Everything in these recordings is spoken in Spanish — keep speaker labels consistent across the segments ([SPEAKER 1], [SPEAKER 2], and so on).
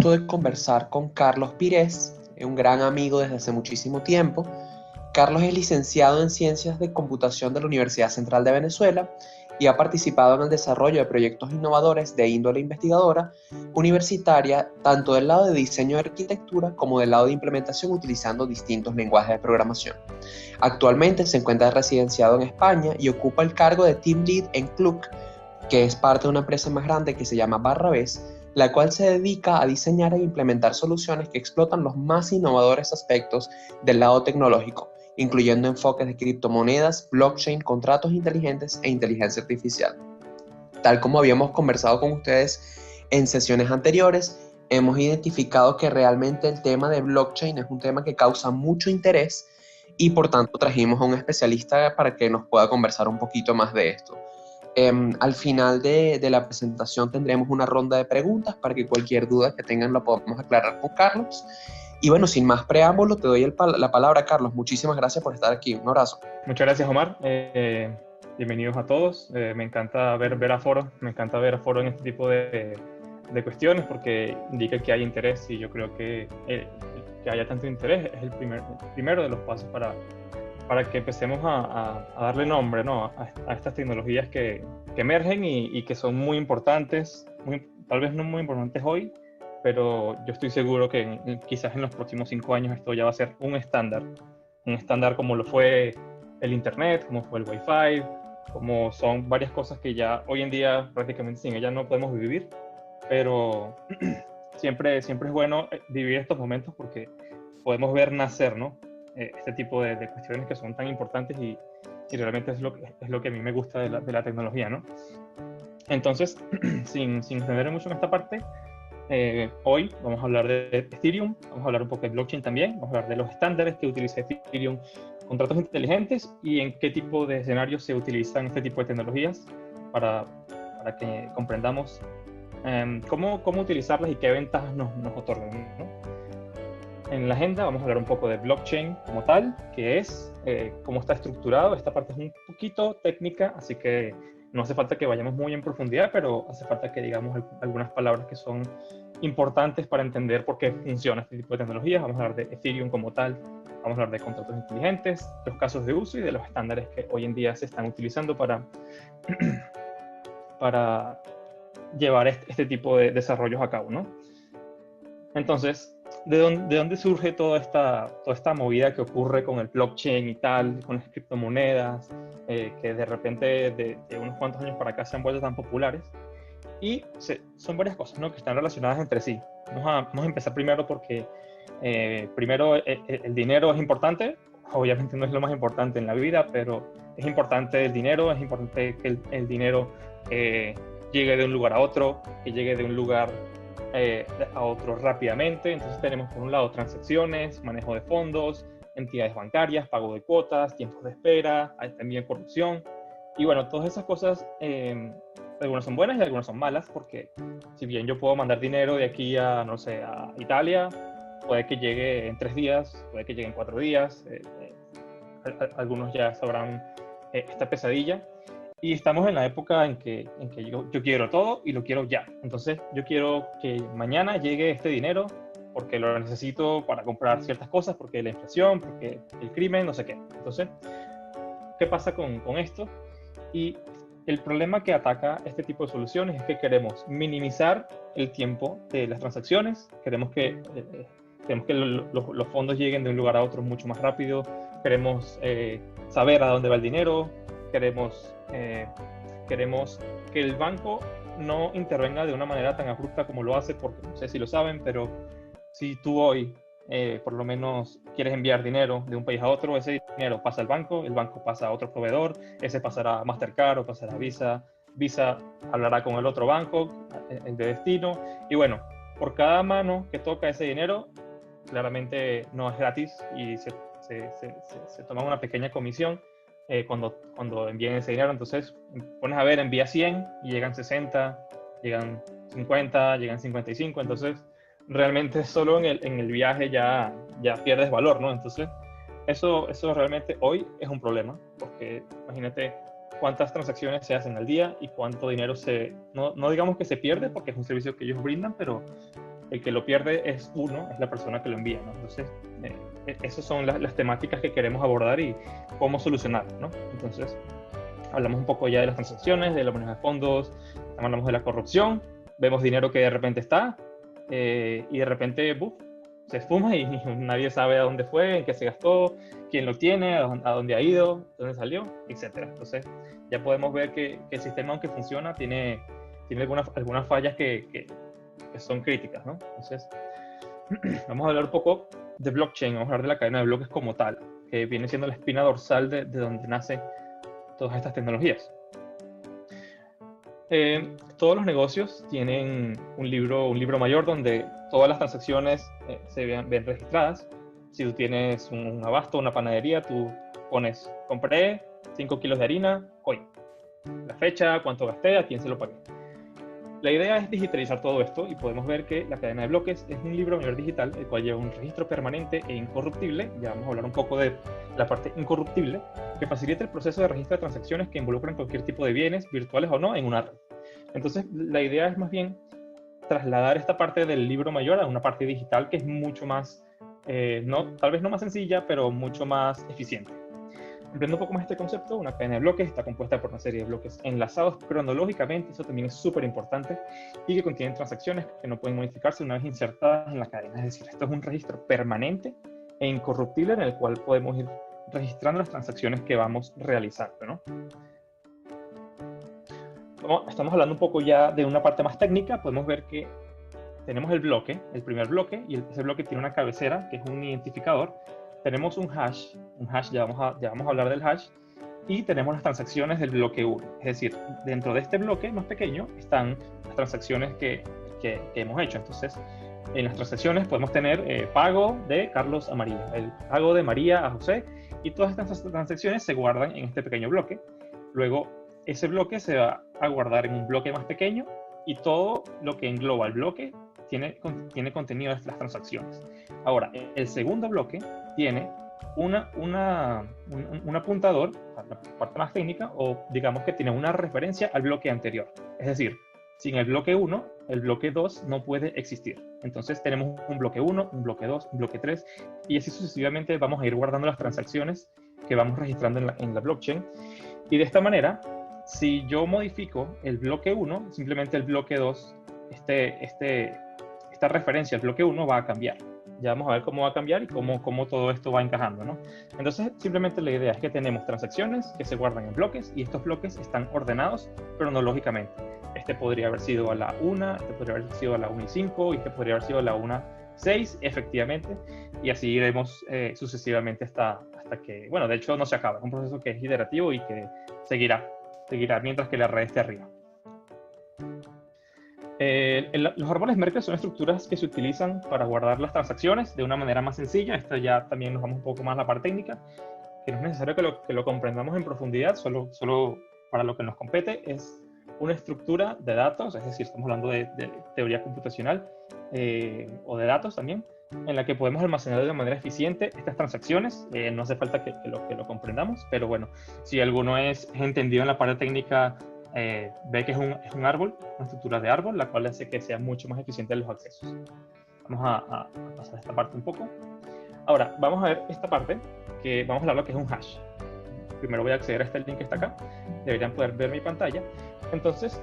[SPEAKER 1] gusto de conversar con Carlos Pires, un gran amigo desde hace muchísimo tiempo. Carlos es licenciado en Ciencias de Computación de la Universidad Central de Venezuela y ha participado en el desarrollo de proyectos innovadores de índole investigadora universitaria, tanto del lado de diseño de arquitectura como del lado de implementación utilizando distintos lenguajes de programación. Actualmente se encuentra residenciado en España y ocupa el cargo de Team Lead en Cluck, que es parte de una empresa más grande que se llama Barrabés, la cual se dedica a diseñar e implementar soluciones que explotan los más innovadores aspectos del lado tecnológico, incluyendo enfoques de criptomonedas, blockchain, contratos inteligentes e inteligencia artificial. Tal como habíamos conversado con ustedes en sesiones anteriores, hemos identificado que realmente el tema de blockchain es un tema que causa mucho interés y por tanto trajimos a un especialista para que nos pueda conversar un poquito más de esto. Al final de la presentación tendremos una ronda de preguntas para que cualquier duda que tengan la podamos aclarar con Carlos. Y bueno, sin más preámbulo, te doy la palabra, Carlos. Muchísimas gracias por estar aquí. Un abrazo.
[SPEAKER 2] Muchas gracias, Omar. Bienvenidos a todos. Me encanta ver a Foro. Me encanta ver a Foro en este tipo de cuestiones porque indica que hay interés y yo creo que haya tanto interés es el primero de los pasos para que empecemos a darle nombre, ¿no? a estas tecnologías que emergen y que son muy importantes, tal vez no muy importantes hoy, pero yo estoy seguro que quizás en los próximos 5 años esto ya va a ser un estándar como lo fue el Internet, como fue el Wi-Fi, como son varias cosas que ya hoy en día prácticamente sin ellas no podemos vivir, pero siempre es bueno vivir estos momentos porque podemos ver nacer, ¿no? Este tipo de cuestiones que son tan importantes y realmente es lo que a mí me gusta de la tecnología, ¿no? Entonces, sin extender mucho en esta parte, hoy vamos a hablar de Ethereum, vamos a hablar un poco de blockchain también, vamos a hablar de los estándares que utiliza Ethereum, contratos inteligentes y en qué tipo de escenarios se utilizan este tipo de tecnologías para que comprendamos cómo utilizarlas y qué ventajas nos otorgan, ¿no? En la agenda vamos a hablar un poco de blockchain como tal, qué es, cómo está estructurado. Esta parte es un poquito técnica, así que no hace falta que vayamos muy en profundidad, pero hace falta que digamos algunas palabras que son importantes para entender por qué funciona este tipo de tecnologías. Vamos a hablar de Ethereum como tal, vamos a hablar de contratos inteligentes, los casos de uso y de los estándares que hoy en día se están utilizando para llevar este tipo de desarrollos a cabo, ¿no? Entonces, ¿de dónde surge toda esta movida que ocurre con el blockchain y tal, con las criptomonedas, que de repente de unos cuantos años para acá se han vuelto tan populares? Y son varias cosas, ¿no?, que están relacionadas entre sí. Vamos a empezar primero porque primero el dinero es importante. Obviamente no es lo más importante en la vida, pero es importante el dinero, es importante que el dinero llegue de un lugar a otro, que llegue de un lugar a otro rápidamente. Entonces tenemos por un lado transacciones, manejo de fondos, entidades bancarias, pago de cuotas, tiempos de espera, hay también corrupción. Y bueno, todas esas cosas, algunas son buenas y algunas son malas, porque si bien yo puedo mandar dinero de aquí a, no sé, a Italia, puede que llegue en 3 días, puede que llegue en 4 días, algunos ya sabrán esta pesadilla. Y estamos en la época en que yo quiero todo y lo quiero ya. Entonces yo quiero que mañana llegue este dinero porque lo necesito para comprar ciertas cosas, porque la inflación, porque el crimen, no sé qué. Entonces, ¿qué pasa con esto? Y el problema que ataca este tipo de soluciones es que queremos minimizar el tiempo de las transacciones, queremos que los fondos lleguen de un lugar a otro mucho más rápido, queremos saber a dónde va el dinero, queremos que el banco no intervenga de una manera tan abrupta como lo hace, porque no sé si lo saben, pero si tú hoy por lo menos quieres enviar dinero de un país a otro, ese dinero pasa al banco, el banco pasa a otro proveedor, ese pasará a Mastercard o pasará a Visa, Visa hablará con el otro banco, el de destino, y bueno, por cada mano que toca ese dinero, claramente no es gratis y se toma una pequeña comisión cuando envíen ese dinero. Entonces pones a ver, envía 100 y llegan 60, llegan 50, llegan 55, entonces realmente solo en el viaje ya pierdes valor, ¿no? Entonces eso realmente hoy es un problema, porque imagínate cuántas transacciones se hacen al día y cuánto dinero no digamos que se pierde, porque es un servicio que ellos brindan, pero el que lo pierde es uno, es la persona que lo envía, ¿no? Entonces, esas son las temáticas que queremos abordar y cómo solucionar, ¿no? Entonces, hablamos un poco ya de las transacciones, de la manejo de fondos, hablamos de la corrupción, vemos dinero que de repente está y de repente ¡buf!, se esfuma y nadie sabe a dónde fue, en qué se gastó, quién lo tiene, a dónde ha ido, dónde salió, etc. Entonces ya podemos ver que el sistema, aunque funciona, tiene algunas fallas que son críticas, ¿no? Entonces vamos a hablar un poco de blockchain, vamos a hablar de la cadena de bloques como tal, que viene siendo la espina dorsal de donde nacen todas estas tecnologías. Todos los negocios tienen un libro mayor donde todas las transacciones se ven registradas. Si tú tienes un abasto, una panadería, tú pones, compré 5 kilos de harina hoy, la fecha, cuánto gasté, a quién se lo pagué. La idea es digitalizar todo esto y podemos ver que la cadena de bloques es un libro mayor digital, el cual lleva un registro permanente e incorruptible. Ya vamos a hablar un poco de la parte incorruptible, que facilita el proceso de registro de transacciones que involucran cualquier tipo de bienes, virtuales o no, en una red. Entonces, la idea es más bien trasladar esta parte del libro mayor a una parte digital que es mucho más, tal vez no más sencilla, pero mucho más eficiente. Ampliando un poco más este concepto, una cadena de bloques está compuesta por una serie de bloques enlazados cronológicamente, eso también es súper importante, y que contienen transacciones que no pueden modificarse una vez insertadas en la cadena. Es decir, esto es un registro permanente e incorruptible en el cual podemos ir registrando las transacciones que vamos realizando, ¿no? Estamos hablando un poco ya de una parte más técnica. Podemos ver que tenemos el bloque, el primer bloque, y ese bloque tiene una cabecera que es un identificador. Tenemos un hash, ya vamos a hablar del hash, y tenemos las transacciones del bloque 1. Es decir, dentro de este bloque más pequeño están las transacciones que hemos hecho. Entonces, en las transacciones podemos tener pago de Carlos a María, el pago de María a José, y todas estas transacciones se guardan en este pequeño bloque. Luego, ese bloque se va a guardar en un bloque más pequeño y todo lo que engloba el bloque tiene contenido de las transacciones. Ahora, el segundo bloque tiene un apuntador, la parte más técnica, o digamos que tiene una referencia al bloque anterior. Es decir, sin el bloque 1, el bloque 2 no puede existir. Entonces tenemos un bloque 1, un bloque 2, un bloque 3, y así sucesivamente vamos a ir guardando las transacciones que vamos registrando en la blockchain. Y de esta manera, si yo modifico el bloque 1, simplemente el bloque 2, esta referencia al bloque 1 va a cambiar. Ya vamos a ver cómo va a cambiar y cómo todo esto va encajando, ¿no? Entonces, simplemente la idea es que tenemos transacciones que se guardan en bloques y estos bloques están ordenados cronológicamente. Este podría haber sido a la 1, este podría haber sido a la 1 y 5, y este podría haber sido a la 1 6, efectivamente, y así iremos sucesivamente hasta que, bueno, de hecho no se acaba, es un proceso que es iterativo y que seguirá mientras que la red esté arriba. Los árboles Merkle son estructuras que se utilizan para guardar las transacciones de una manera más sencilla. Esto ya también nos vamos un poco más a la parte técnica, que no es necesario que lo comprendamos en profundidad, solo para lo que nos compete. Es una estructura de datos, es decir, estamos hablando de teoría computacional o de datos también, en la que podemos almacenar de manera eficiente estas transacciones. No hace falta que lo comprendamos, pero bueno, si alguno es entendido en la parte técnica, ve que es un árbol, una estructura de árbol, la cual hace que sea mucho más eficiente en los accesos. Vamos a pasar esta parte un poco. Ahora, vamos a ver esta parte, que vamos a hablar de lo que es un hash. Primero voy a acceder a este link que está acá. Deberían poder ver mi pantalla. Entonces,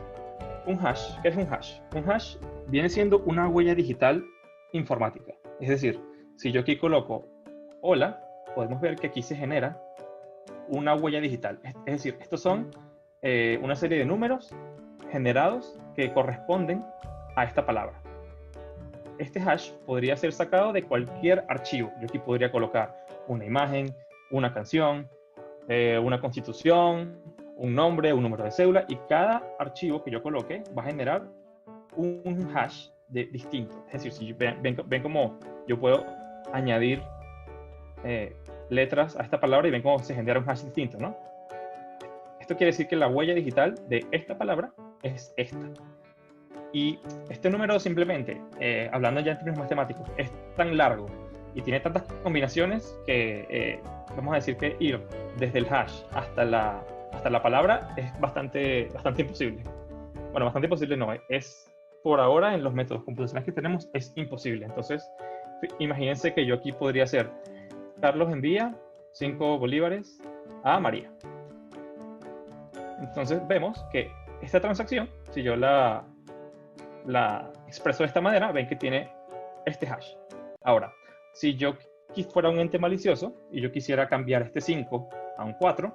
[SPEAKER 2] un hash, ¿qué es un hash? Un hash viene siendo una huella digital informática. Es decir, si yo aquí coloco hola, podemos ver que aquí se genera una huella digital. Es decir, estos son una serie de números generados que corresponden a esta palabra. Este hash podría ser sacado de cualquier archivo. Yo aquí podría colocar una imagen, una canción, una constitución, un nombre, un número de cédula, y cada archivo que yo coloque va a generar un hash distinto. Es decir, si ven cómo yo puedo añadir letras a esta palabra y ven cómo se genera un hash distinto, ¿no? Esto quiere decir que la huella digital de esta palabra es esta. Y este número simplemente, hablando ya en términos matemáticos, es tan largo y tiene tantas combinaciones que vamos a decir que ir desde el hash hasta la palabra es bastante imposible. Bueno, bastante imposible no, es por ahora en los métodos computacionales que tenemos es imposible. Entonces, imagínense que yo aquí podría hacer, Carlos envía 5 bolívares a María. Entonces vemos que esta transacción, si yo la expreso de esta manera, ven que tiene este hash. Ahora, si yo fuera un ente malicioso y yo quisiera cambiar este 5 a un 4,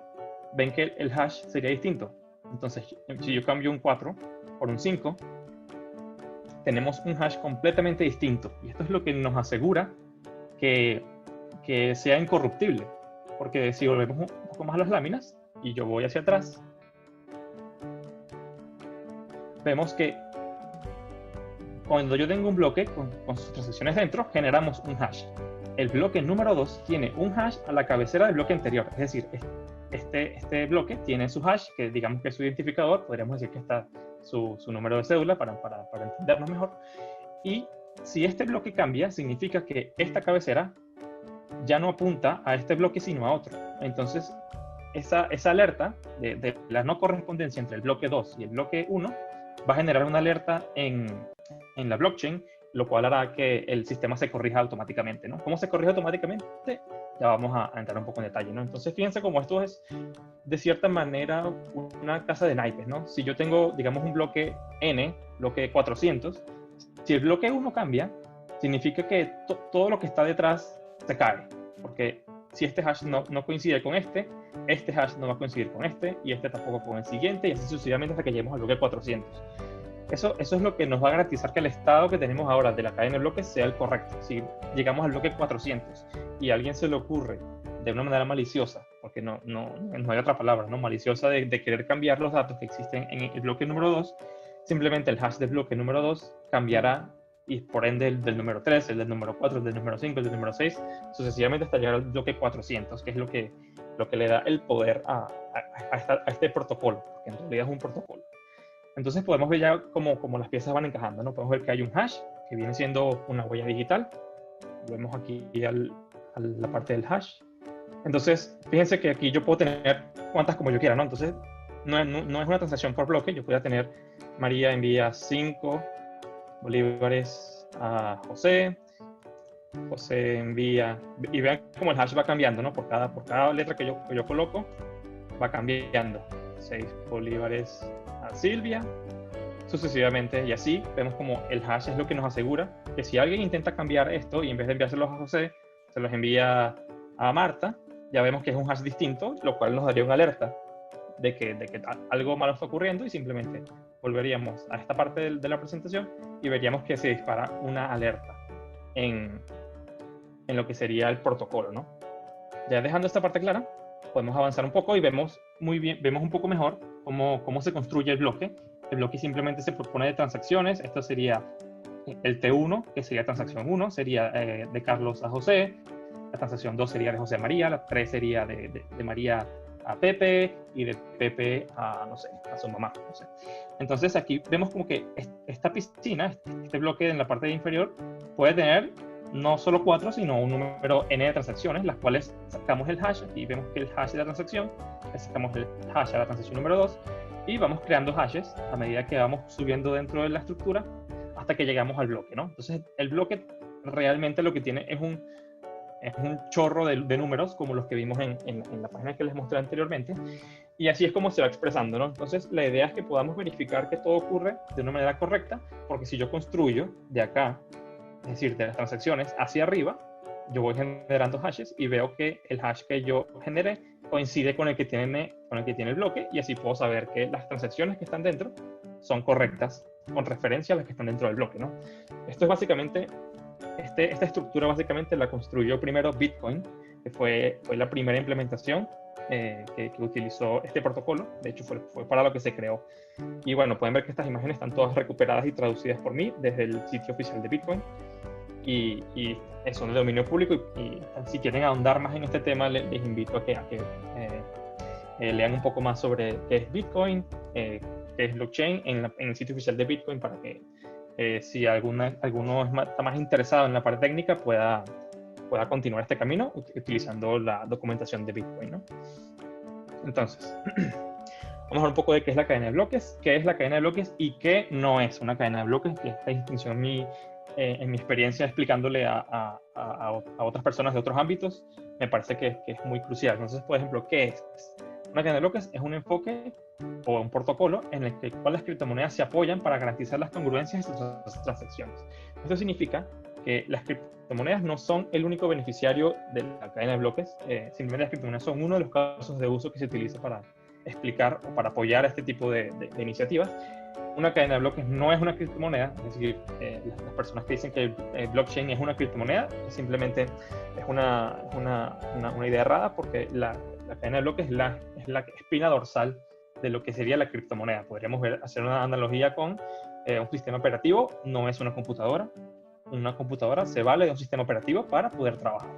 [SPEAKER 2] ven que el hash sería distinto. Entonces, si yo cambio un 4 por un 5, tenemos un hash completamente distinto. Y esto es lo que nos asegura que sea incorruptible. Porque si volvemos un poco más a las láminas y yo voy hacia atrás, vemos que cuando yo tengo un bloque con sus transacciones dentro, generamos un hash. El bloque número 2 tiene un hash a la cabecera del bloque anterior. Es decir, este bloque tiene su hash, que digamos que es su identificador. Podríamos decir que está su número de cédula para entendernos mejor. Y si este bloque cambia, significa que esta cabecera ya no apunta a este bloque, sino a otro. Entonces, esa alerta de la no correspondencia entre el bloque 2 y el bloque 1 va a generar una alerta en la blockchain, lo cual hará que el sistema se corrija automáticamente, ¿no? ¿Cómo se corrige automáticamente? Ya vamos a entrar un poco en detalle, ¿no? Entonces, fíjense cómo esto es, de cierta manera, una casa de naipes, ¿no? Si yo tengo, digamos, un bloque N, bloque 400, si el bloque 1 cambia, significa que todo lo que está detrás se cae, porque si este hash no coincide con este hash no va a coincidir con y este tampoco con el siguiente, y así sucesivamente hasta que lleguemos al bloque 400. Eso es lo que nos va a garantizar que el estado que tenemos ahora de la cadena de bloques sea el correcto. Si llegamos al bloque 400 y a alguien se le ocurre de una manera maliciosa, porque no hay otra palabra, ¿no? Maliciosa de querer cambiar los datos que existen en el bloque número 2, simplemente el hash del bloque número 2 cambiará, y por ende el del número 3, el del número 4, el del número 5, el del número 6, sucesivamente hasta llegar al bloque 400, que es lo que le da el poder a este protocolo, porque en realidad es un protocolo. Entonces podemos ver ya cómo las piezas van encajando, ¿no? Podemos ver que hay un hash, que viene siendo una huella digital. Vemos aquí a la parte del hash. Entonces, fíjense que aquí yo puedo tener cuantas como yo quiera, ¿no? Entonces, no es una transacción por bloque. Yo podría tener, María envía 5 bolívares a José. José envía, y vean cómo el hash va cambiando, ¿no? Por cada letra que yo coloco, va cambiando. 6 bolívares a Silvia, sucesivamente, y así vemos como el hash es lo que nos asegura que si alguien intenta cambiar esto y en vez de enviárselos a José, se los envía a Marta, ya vemos que es un hash distinto, lo cual nos daría una alerta de que algo malo está ocurriendo, y simplemente volveríamos a esta parte de la presentación y veríamos que se dispara una alerta en lo que sería el protocolo, ¿no? Ya dejando esta parte clara, podemos avanzar un poco y vemos un poco mejor cómo se construye el bloque. El bloque simplemente se propone de transacciones. Esto sería el T1, que sería transacción 1, sería de Carlos a José. La transacción 2 sería de José a María. La 3 sería de María a Pepe, y de Pepe a, no sé, a su mamá. No sé. Entonces aquí vemos como que esta piscina, este bloque en la parte inferior, puede tener no solo 4, sino un número n de transacciones, las cuales sacamos el hash, y vemos que el hash de la transacción, le sacamos el hash a la transacción número 2, y vamos creando hashes a medida que vamos subiendo dentro de la estructura hasta que llegamos al bloque, ¿no? Entonces el bloque realmente lo que tiene es un chorro de números, como los que vimos en la página que les mostré anteriormente, y así es como se va expresando, ¿no? Entonces la idea es que podamos verificar que todo ocurre de una manera correcta, porque si yo construyo de acá, es decir, de las transacciones hacia arriba, yo voy generando hashes y veo que el hash que yo generé coincide con el que tiene el bloque, y así puedo saber que las transacciones que están dentro son correctas con referencia a las que están dentro del bloque, ¿no? Esto es básicamente, esta estructura básicamente la construyó primero Bitcoin, que fue la primera implementación que utilizó este protocolo. De hecho, fue para lo que se creó. Y bueno, pueden ver que estas imágenes están todas recuperadas y traducidas por mí desde el sitio oficial de Bitcoin. Y son de dominio público, y si quieren ahondar más en este tema, les invito a que lean un poco más sobre qué es Bitcoin, qué es blockchain en el sitio oficial de Bitcoin, para que si alguno está más interesado en la parte técnica pueda continuar este camino utilizando la documentación de Bitcoin, ¿no? Entonces, Vamos a hablar un poco de qué es la cadena de bloques, qué es la cadena de bloques y qué no es una cadena de bloques, que esta distinción en mi experiencia explicándole a otras personas de otros ámbitos, me parece que es muy crucial. Entonces, por ejemplo, ¿qué es? Una cadena de bloques es un enfoque o un protocolo en el cual las criptomonedas se apoyan para garantizar las congruencias de sus transacciones. Esto significa que las criptomonedas no son el único beneficiario de la cadena de bloques, simplemente las criptomonedas son uno de los casos de uso que se utiliza para explicar o para apoyar este tipo de iniciativas. Una cadena de bloques no es una criptomoneda, es decir, las personas que dicen que el blockchain es una criptomoneda, simplemente es una idea errada, porque la cadena de bloques es la espina dorsal de lo que sería la criptomoneda. Podríamos hacer una analogía con un sistema operativo, no es una computadora. Una computadora se vale de un sistema operativo para poder trabajar.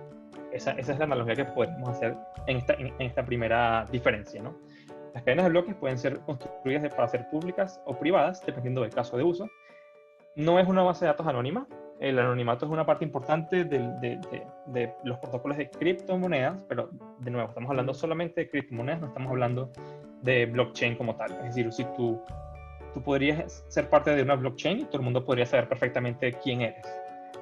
[SPEAKER 2] Esa es la analogía que podemos hacer en esta primera diferencia, ¿no? Las cadenas de bloques pueden ser construidas para ser públicas o privadas, dependiendo del caso de uso. No es una base de datos anónima. El anonimato es una parte importante de los protocolos de criptomonedas, pero de nuevo, estamos hablando solamente de criptomonedas, no estamos hablando de blockchain como tal. Es decir, si tú podrías ser parte de una blockchain y todo el mundo podría saber perfectamente quién eres.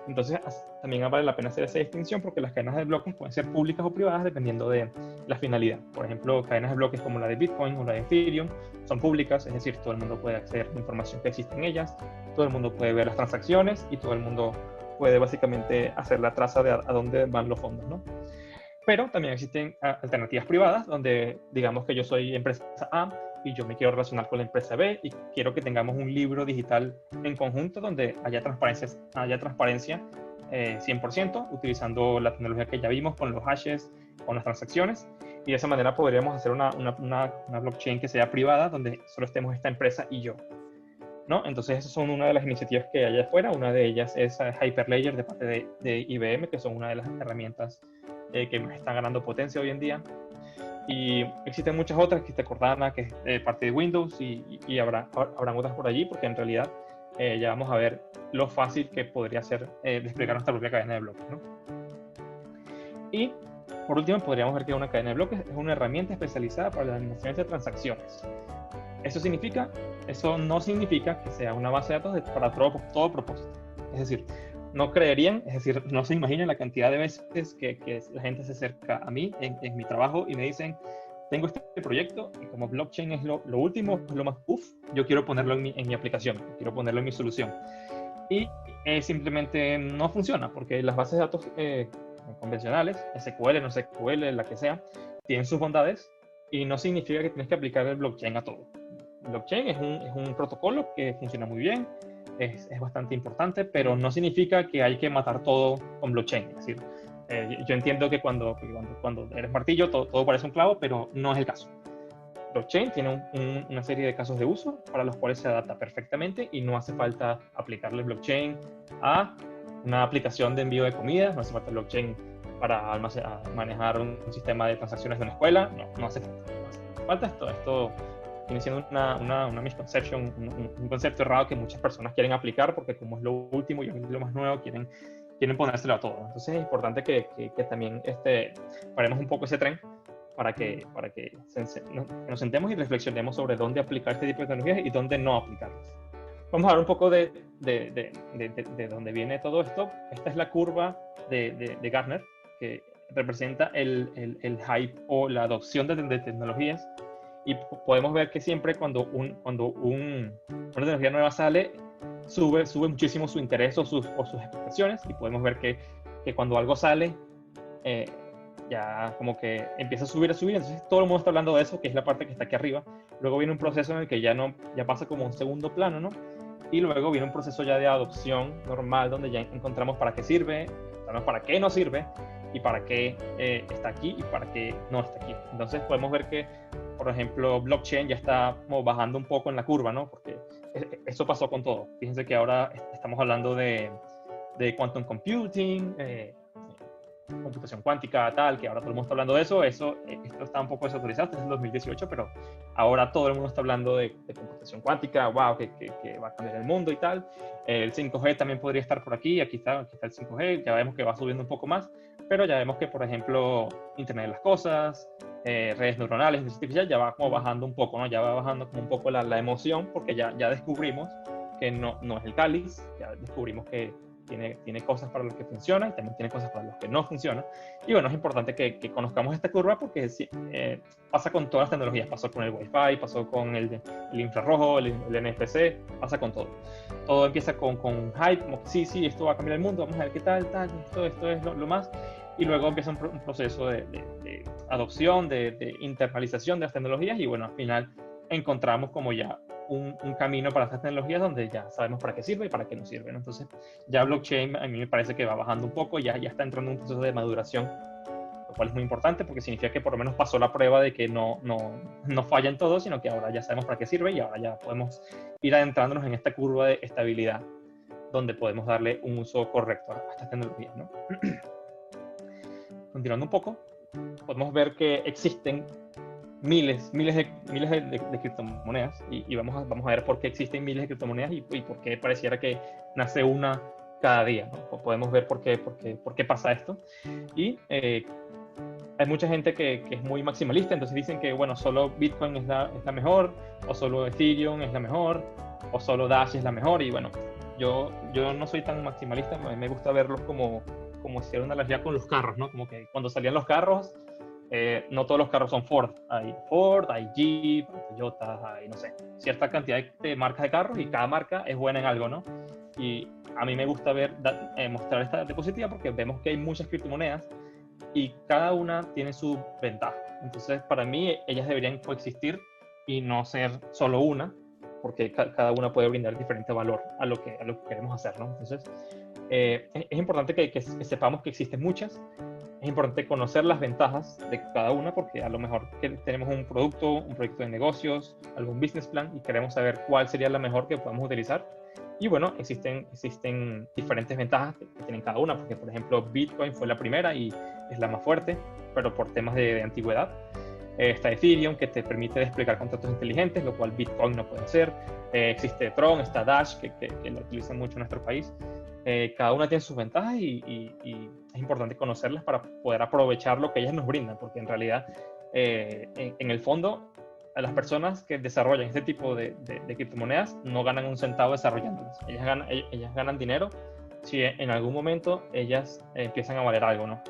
[SPEAKER 2] Entonces, también vale la pena hacer esa distinción, porque las cadenas de bloques pueden ser públicas o privadas dependiendo de la finalidad. Por ejemplo, cadenas de bloques como la de Bitcoin o la de Ethereum son públicas, es decir, todo el mundo puede acceder a la información que existe en ellas, todo el mundo puede ver las transacciones y todo el mundo puede básicamente hacer la traza de a dónde van los fondos, ¿no? Pero también existen alternativas privadas donde, digamos que yo soy empresa A y yo me quiero relacionar con la empresa B y quiero que tengamos un libro digital en conjunto donde haya transparencia 100%, utilizando la tecnología que ya vimos con los hashes, con las transacciones, y de esa manera podríamos hacer una blockchain que sea privada donde solo estemos esta empresa y yo, ¿no? Entonces esas son una de las iniciativas que hay allá afuera. Una de ellas es Hyperledger de parte de IBM, que son una de las herramientas que están ganando potencia hoy en día. Y existen muchas otras, existe Cordana, que es parte de Windows, y habrán otras por allí, porque en realidad ya vamos a ver lo fácil que podría ser desplegar nuestra propia cadena de bloques, ¿no? Y por último, podríamos ver que una cadena de bloques es una herramienta especializada para la administración de transacciones. Eso no significa que sea una base de datos para todo propósito. Es decir, no se imaginan la cantidad de veces que la gente se acerca a mí en mi trabajo y me dicen, tengo este proyecto y como blockchain es lo último, lo más yo quiero ponerlo en mi aplicación, quiero ponerlo en mi solución. Y simplemente no funciona, porque las bases de datos convencionales, SQL, no SQL, la que sea, tienen sus bondades y no significa que tienes que aplicar el blockchain a todo. Blockchain es un protocolo que funciona muy bien, es bastante importante, pero no significa que hay que matar todo con blockchain. Es decir, yo entiendo que cuando eres martillo todo parece un clavo, pero no es el caso. Blockchain tiene una serie de casos de uso para los cuales se adapta perfectamente y no hace falta aplicarle blockchain a una aplicación de envío de comida, no hace falta blockchain para manejar un sistema de transacciones de una escuela, no hace falta. Esto viene siendo una misconception, un concepto errado que muchas personas quieren aplicar porque como es lo último y es lo más nuevo, quieren ponérselo a todo. Entonces es importante que también paremos un poco ese tren para que nos sentemos y reflexionemos sobre dónde aplicar este tipo de tecnologías y dónde no aplicarlas. Vamos a hablar un poco de dónde viene todo esto. Esta es la curva de Gartner, que representa el hype o la adopción de tecnologías. Y podemos ver que siempre cuando una tecnología nueva sale, sube muchísimo su interés o sus expectaciones, y podemos ver que cuando algo sale, ya como que empieza a subir, entonces todo el mundo está hablando de eso, que es la parte que está aquí arriba. Luego viene un proceso en el que ya pasa como un segundo plano, ¿no? Y luego viene un proceso ya de adopción normal, donde ya encontramos para qué sirve, para qué no sirve, y para qué está aquí y para qué no está aquí. Entonces podemos ver que, por ejemplo, blockchain ya está como bajando un poco en la curva, ¿no? Porque eso pasó con todo. Fíjense que ahora estamos hablando de quantum computing, computación cuántica, tal, que ahora todo el mundo está hablando de eso. Esto está un poco desautorizado desde el 2018, pero ahora todo el mundo está hablando de computación cuántica, wow, que va a cambiar el mundo y tal. El 5G también podría estar por aquí está el 5G, ya vemos que va subiendo un poco más, pero ya vemos que, por ejemplo, Internet de las Cosas, redes neuronales, inteligencia artificial, ya va como bajando un poco, ¿no? Ya va bajando como un poco la emoción, porque ya descubrimos que no es el cáliz, ya descubrimos que tiene cosas para los que funcionan y también tiene cosas para los que no funcionan. Y bueno, es importante que conozcamos esta curva porque pasa con todas las tecnologías, pasó con el Wi-Fi, pasó con el infrarrojo, el NFC, pasa con todo. Todo empieza con hype, como que sí, esto va a cambiar el mundo, vamos a ver qué tal, esto es lo más. Y luego empieza un proceso de adopción, de internalización de las tecnologías y bueno, al final encontramos como ya un camino para estas tecnologías donde ya sabemos para qué sirve y para qué no sirve, ¿no? Entonces ya blockchain a mí me parece que va bajando un poco, ya está entrando en un proceso de maduración, lo cual es muy importante porque significa que por lo menos pasó la prueba de que no falla en todo, sino que ahora ya sabemos para qué sirve y ahora ya podemos ir adentrándonos en esta curva de estabilidad donde podemos darle un uso correcto a estas tecnologías, ¿no? Continuando un poco, podemos ver que existen miles de criptomonedas y vamos a ver por qué existen miles de criptomonedas y por qué pareciera que nace una cada día, ¿no? Podemos ver por qué pasa esto. Y hay mucha gente que es muy maximalista, entonces dicen que, bueno, solo Bitcoin es la mejor, o solo Ethereum es la mejor, o solo Dash es la mejor. Y bueno, yo no soy tan maximalista, me gusta verlos como si era una analogía con los carros, ¿no? Como que cuando salían los carros, no todos los carros son Ford. Hay Ford, hay Jeep, hay Toyota, hay, no sé, cierta cantidad de marcas de carros y cada marca es buena en algo, ¿no? Y a mí me gusta mostrar esta diapositiva porque vemos que hay muchas criptomonedas y cada una tiene su ventaja. Entonces, para mí, ellas deberían coexistir y no ser solo una, porque cada una puede brindar diferente valor a lo que queremos hacer, ¿no? Entonces, es importante que sepamos que existen muchas. Es importante conocer las ventajas de cada una porque a lo mejor que tenemos un proyecto de negocios, algún business plan y queremos saber cuál sería la mejor que podamos utilizar. Y bueno, existen diferentes ventajas que tienen cada una, porque por ejemplo Bitcoin fue la primera y es la más fuerte, pero por temas de antigüedad. Está Ethereum, que te permite desplegar contratos inteligentes, lo cual Bitcoin no puede hacer. Existe Tron, está Dash, que lo utilizan mucho en nuestro país. Cada una tiene sus ventajas y es importante conocerlas para poder aprovechar lo que ellas nos brindan, porque en realidad, en el fondo, a las personas que desarrollan este tipo de criptomonedas no ganan un centavo desarrollándolas. Ellas ganan dinero si en algún momento ellas empiezan a valer algo, ¿no?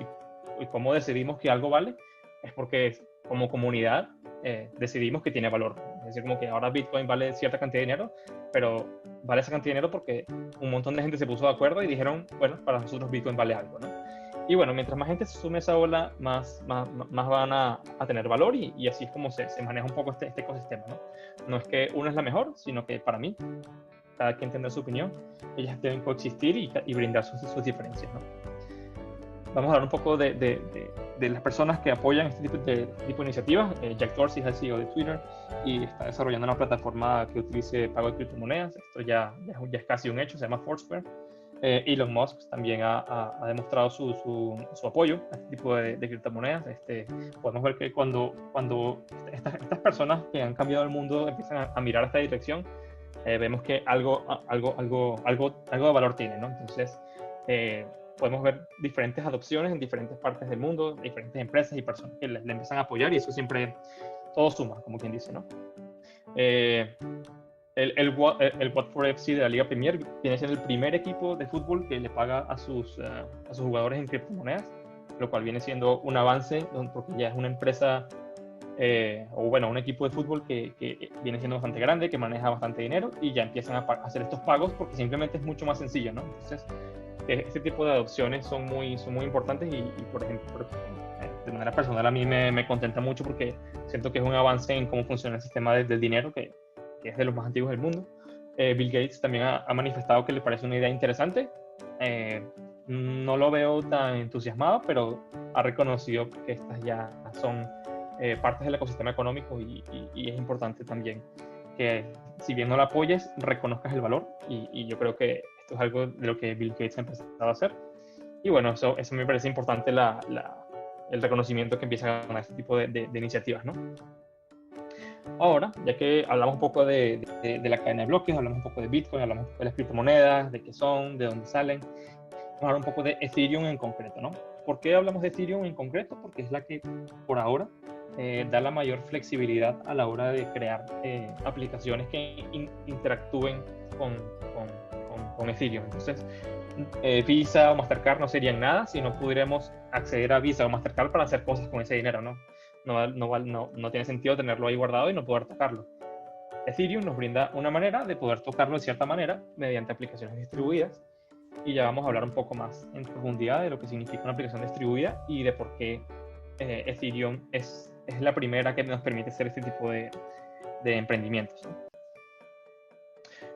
[SPEAKER 2] Y cómo decidimos que algo vale es porque como comunidad decidimos que tiene valor. Es decir, como que ahora Bitcoin vale cierta cantidad de dinero, pero vale esa cantidad de dinero porque un montón de gente se puso de acuerdo y dijeron, bueno, para nosotros Bitcoin vale algo, ¿no? Y bueno, mientras más gente se sume a esa ola, más van a tener valor y así es como se maneja un poco este ecosistema, ¿no? No es que una es la mejor, sino que para mí, cada quien tendrá su opinión, ellas deben coexistir y brindar sus diferencias, ¿no? Vamos a hablar un poco de las personas que apoyan este tipo de iniciativas. Jack Dorsey es el CEO de Twitter y está desarrollando una plataforma que utilice pago de criptomonedas. Esto ya es casi un hecho, se llama Foursquare. Elon Musk también ha demostrado su apoyo a este tipo de criptomonedas. Podemos ver que cuando estas personas que han cambiado el mundo empiezan a mirar esta dirección, vemos que algo de valor tiene, ¿no? Entonces, podemos ver diferentes adopciones en diferentes partes del mundo, diferentes empresas y personas que le empiezan a apoyar y eso siempre todo suma, como quien dice, ¿no? El Watford FC de la Liga Premier viene siendo el primer equipo de fútbol que le paga a sus jugadores en criptomonedas, lo cual viene siendo un avance porque ya es una empresa o bueno, un equipo de fútbol que viene siendo bastante grande, que maneja bastante dinero y ya empiezan a hacer estos pagos porque simplemente es mucho más sencillo, ¿no? Entonces, este tipo de adopciones son muy importantes y por ejemplo, de manera personal a mí me contenta mucho porque siento que es un avance en cómo funciona el sistema del dinero, que es de los más antiguos del mundo. Bill Gates también ha manifestado que le parece una idea interesante. No lo veo tan entusiasmado, pero ha reconocido que estas ya son partes del ecosistema económico y es importante también que si bien no la apoyes, reconozcas el valor y yo creo que esto es algo de lo que Bill Gates ha empezado a hacer. Y bueno, eso me parece importante el reconocimiento que empieza a ganar este tipo de iniciativas, ¿no? Ahora, ya que hablamos un poco de la cadena de bloques, hablamos un poco de Bitcoin, hablamos un poco de las criptomonedas, de qué son, de dónde salen, vamos a hablar un poco de Ethereum en concreto, ¿no? ¿Por qué hablamos de Ethereum en concreto? Porque es la que, por ahora, da la mayor flexibilidad a la hora de crear aplicaciones que interactúen con Ethereum. Entonces, Visa o Mastercard no serían nada si no pudiéramos acceder a Visa o Mastercard para hacer cosas con ese dinero, ¿no? No tiene sentido tenerlo ahí guardado y no poder tocarlo. Ethereum nos brinda una manera de poder tocarlo de cierta manera mediante aplicaciones distribuidas, y ya vamos a hablar un poco más en profundidad de lo que significa una aplicación distribuida y de por qué Ethereum es la primera que nos permite hacer este tipo de emprendimientos, ¿no?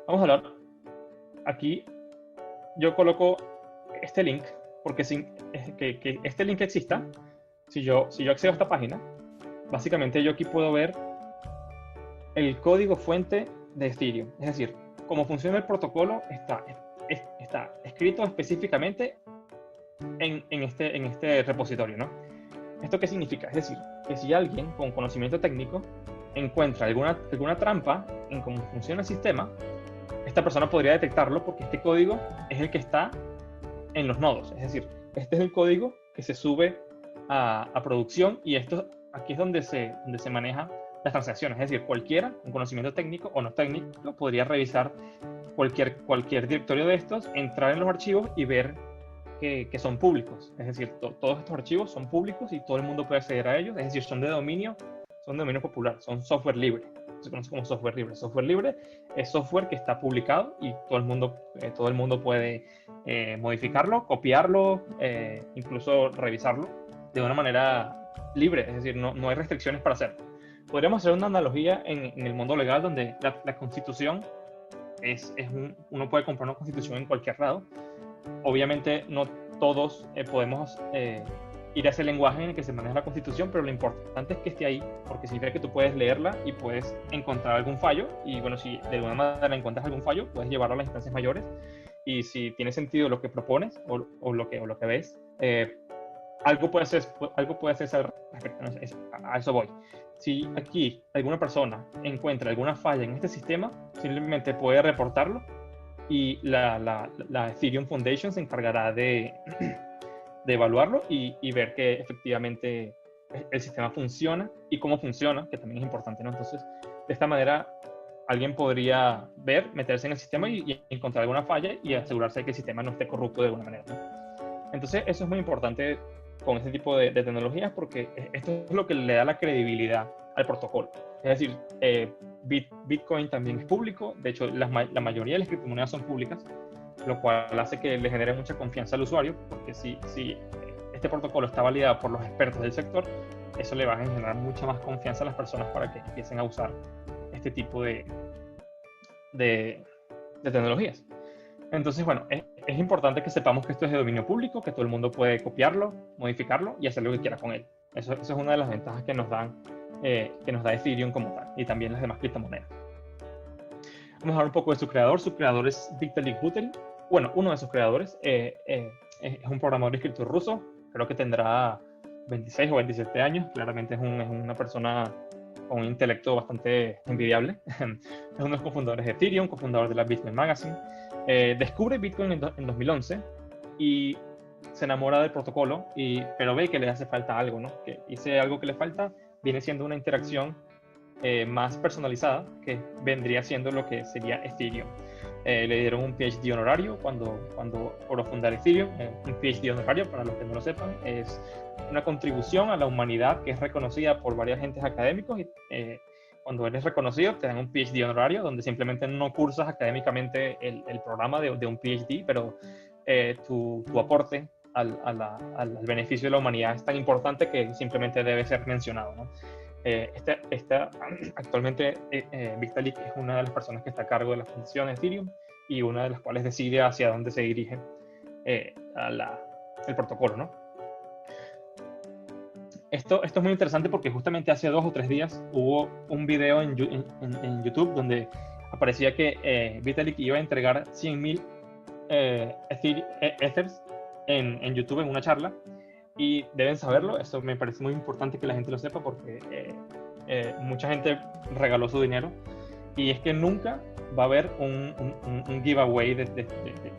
[SPEAKER 2] Vamos a hablar aquí. Yo coloco este link porque que este link exista, si yo accedo a esta página, básicamente yo aquí puedo ver el código fuente de Ethereum. Es decir, cómo funciona el protocolo está escrito específicamente en este repositorio, ¿no? ¿Esto qué significa? Es decir, que si alguien con conocimiento técnico encuentra alguna trampa en cómo funciona el sistema, esta persona podría detectarlo porque este código es el que está en los nodos. Es decir, este es el código que se sube a producción, y aquí es donde se maneja las transacciones. Es decir, cualquiera con conocimiento técnico o no técnico podría revisar cualquier directorio de estos, entrar en los archivos y ver que son públicos. Es decir, todos estos archivos son públicos y todo el mundo puede acceder a ellos. Es decir, son de dominio popular, son software libre. Se conoce como software libre. Software libre es software que está publicado y todo el mundo puede modificarlo, copiarlo, incluso revisarlo de una manera libre. Es decir, no hay restricciones para hacerlo. Podríamos hacer una analogía en el mundo legal, donde la constitución uno puede comprar una constitución en cualquier lado. Obviamente no todos podemos ir a ese lenguaje en el que se maneja la constitución, pero lo importante es que esté ahí, porque significa que tú puedes leerla y puedes encontrar algún fallo, y bueno, si de alguna manera encuentras algún fallo, puedes llevarlo a las instancias mayores, y si tiene sentido lo que propones o lo que ves, algo puede hacerse al respecto. A eso voy. Si aquí alguna persona encuentra alguna falla en este sistema, simplemente puede reportarlo, y la Ethereum Foundation se encargará de evaluarlo y ver que efectivamente el sistema funciona y cómo funciona, que también es importante, ¿no? Entonces, de esta manera, alguien podría meterse en el sistema y encontrar alguna falla y asegurarse de que el sistema no esté corrupto de alguna manera, ¿no? Entonces, eso es muy importante con este tipo de tecnologías, porque esto es lo que le da la credibilidad al protocolo. Es decir, Bitcoin también es público. De hecho, la mayoría de las criptomonedas son públicas, lo cual hace que le genere mucha confianza al usuario, porque si este protocolo está validado por los expertos del sector, eso le va a generar mucha más confianza a las personas para que empiecen a usar este tipo de tecnologías. Entonces, bueno, es importante que sepamos que esto es de dominio público, que todo el mundo puede copiarlo, modificarlo y hacer lo que quiera con él. Eso es una de las ventajas que nos da Ethereum como tal, y también las demás criptomonedas. Vamos a hablar un poco de su creador. Su creador es Vitalik Buterin. Bueno, uno de sus creadores es un programador de escritor ruso. Creo que tendrá 26 o 27 años. Claramente es una persona con un intelecto bastante envidiable. Es uno de los cofundadores de Ethereum, cofundador de la Bitcoin Magazine. Descubre Bitcoin en 2011 y se enamora del protocolo, pero ve que le hace falta algo, ¿no? Que ese algo que le falta viene siendo una interacción más personalizada, que vendría siendo lo que sería Ethereum. Le dieron un PhD honorario cuando por fundar Ethereum. Un PhD honorario, para los que no lo sepan, es una contribución a la humanidad que es reconocida por varios agentes académicos, y cuando eres reconocido te dan un PhD honorario, donde simplemente no cursas académicamente el programa de un PhD, pero tu aporte al beneficio de la humanidad es tan importante que simplemente debe ser mencionado, ¿no? Actualmente Vitalik es una de las personas que está a cargo de la fundación de Ethereum, y una de las cuales decide hacia dónde se dirige el protocolo, ¿no? Esto es muy interesante porque justamente hace 2 o 3 días hubo un video en YouTube donde aparecía que Vitalik iba a entregar 100.000 Ethers en YouTube en una charla, y deben saberlo. Eso me parece muy importante que la gente lo sepa, porque mucha gente regaló su dinero y es que nunca va a haber un giveaway de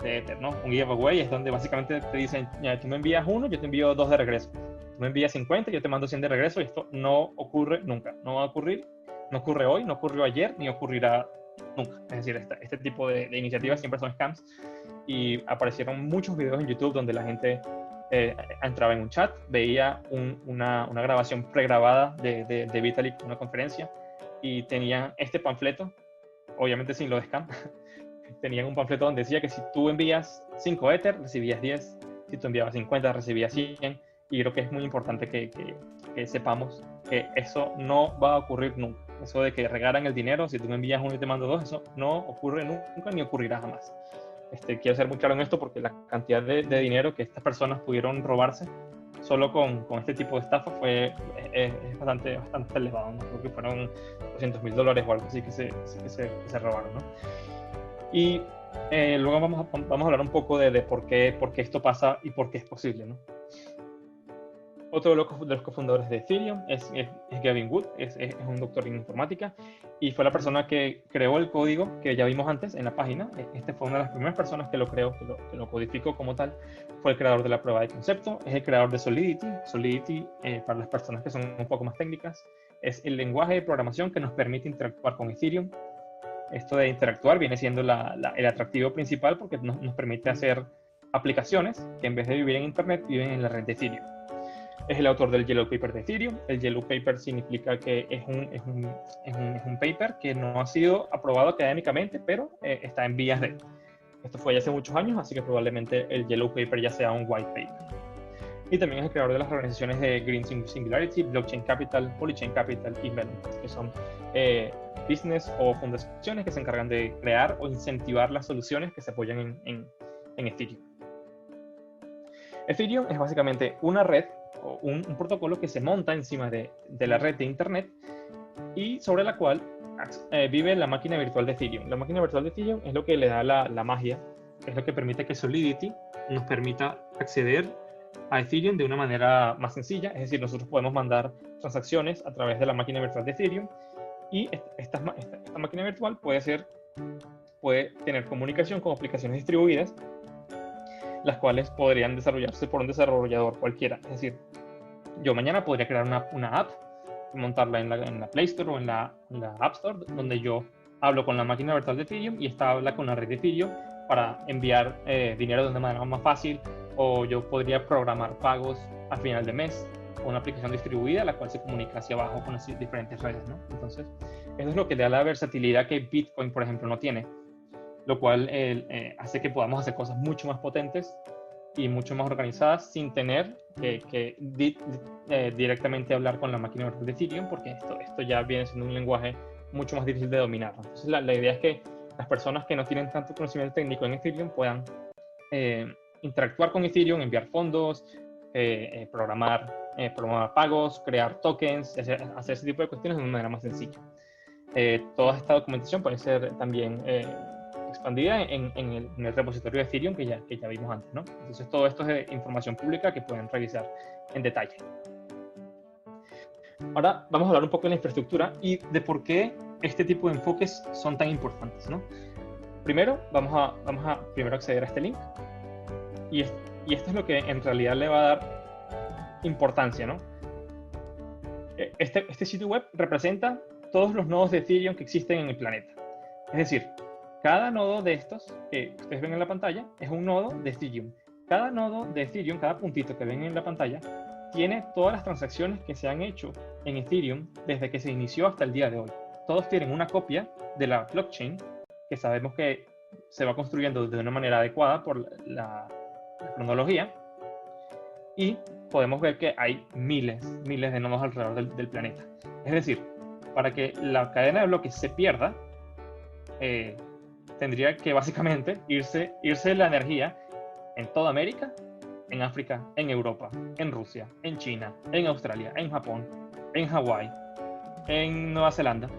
[SPEAKER 2] Ether, ¿no? Un giveaway es donde básicamente te dicen, ya, tú me envías uno, yo te envío 2 de regreso. Tú me envías 50, yo te mando 100 de regreso, y esto no ocurre nunca. No va a ocurrir, no ocurre hoy, no ocurrió ayer, ni ocurrirá nunca. Es decir, este tipo de iniciativas siempre son scams, y aparecieron muchos videos en YouTube donde la gente entraba en un chat, veía una grabación pregrabada de Vitalik, una conferencia, y tenían este panfleto, obviamente sin lo de scam. Tenían un panfleto donde decía que si tú envías 5 Ether, recibías 10, si tú enviabas 50, recibías 100, y creo que es muy importante que sepamos que eso no va a ocurrir nunca. Eso de que regalan el dinero, si tú me envías uno y te mando 2, eso no ocurre nunca ni ocurrirá jamás. Quiero ser muy claro en esto porque la cantidad de dinero que estas personas pudieron robarse solo con este tipo de estafa es bastante elevado, ¿no? Creo que fueron $200,000 o algo así que se robaron, ¿no? Y luego vamos a hablar un poco de por qué esto pasa y por qué es posible, ¿no? Otro de los cofundadores de Ethereum es Gavin Wood, es un doctor en informática, y fue la persona que creó el código que ya vimos antes en la página. Este fue una de las primeras personas que lo creó, que lo codificó como tal. Fue el creador de la prueba de concepto, es el creador de Solidity. Solidity, para las personas que son un poco más técnicas, es el lenguaje de programación que nos permite interactuar con Ethereum. Esto de interactuar viene siendo el atractivo principal porque nos permite hacer aplicaciones que en vez de vivir en Internet, viven en la red de Ethereum. Es el autor del Yellow Paper de Ethereum. El Yellow Paper significa que es un paper que no ha sido aprobado académicamente, pero está en vías de. Esto fue ya hace muchos años, así que probablemente el Yellow Paper ya sea un white paper. Y también es el creador de las organizaciones de Green Singularity, Blockchain Capital, Polychain Capital y Melon, que son business o fundaciones que se encargan de crear o incentivar las soluciones que se apoyan en Ethereum. Ethereum es básicamente una red o un protocolo que se monta encima de la red de Internet y sobre la cual vive la máquina virtual de Ethereum. La máquina virtual de Ethereum es lo que le da la magia, es lo que permite que Solidity nos permita acceder a Ethereum de una manera más sencilla. Es decir, nosotros podemos mandar transacciones a través de la máquina virtual de Ethereum, y esta máquina virtual puede tener comunicación con aplicaciones distribuidas, las cuales podrían desarrollarse por un desarrollador cualquiera. Es decir, yo mañana podría crear una app, montarla en la Play Store o en la App Store, donde yo hablo con la máquina virtual de Ethereum y esta habla con la red de Ethereum para enviar dinero de una manera más fácil, o yo podría programar pagos al final de mes con una aplicación distribuida, la cual se comunica hacia abajo con las diferentes redes, ¿no? Entonces, eso es lo que le da la versatilidad que Bitcoin, por ejemplo, no tiene, lo cual hace que podamos hacer cosas mucho más potentes y mucho más organizadas sin tener que directamente hablar con la máquina virtual de Ethereum, porque esto ya viene siendo un lenguaje mucho más difícil de dominar. Entonces la idea es que las personas que no tienen tanto conocimiento técnico en Ethereum puedan interactuar con Ethereum, enviar fondos, programar pagos, crear tokens, hacer ese tipo de cuestiones de una manera más sencilla. Toda esta documentación puede ser también expandida en el repositorio de Ethereum que ya vimos antes, ¿no? Entonces todo esto es información pública que pueden revisar en detalle. Ahora vamos a hablar un poco de la infraestructura y de por qué este tipo de enfoques son tan importantes, ¿no? Primero, vamos a primero acceder a este link, y esto es lo que en realidad le va a dar importancia, ¿no? Este sitio web representa todos los nodos de Ethereum que existen en el planeta. Es decir, cada nodo de estos que ustedes ven en la pantalla es un nodo de Ethereum. Cada nodo de Ethereum, cada puntito que ven en la pantalla, tiene todas las transacciones que se han hecho en Ethereum desde que se inició hasta el día de hoy. Todos tienen una copia de la blockchain que sabemos que se va construyendo de una manera adecuada por la cronología, y podemos ver que hay miles de nodos alrededor del planeta. Es decir, para que la cadena de bloques se pierda, tendría que básicamente irse la energía en toda América, en África, en Europa, en Rusia, en China, en Australia, en Japón, en Hawái, en Nueva Zelanda.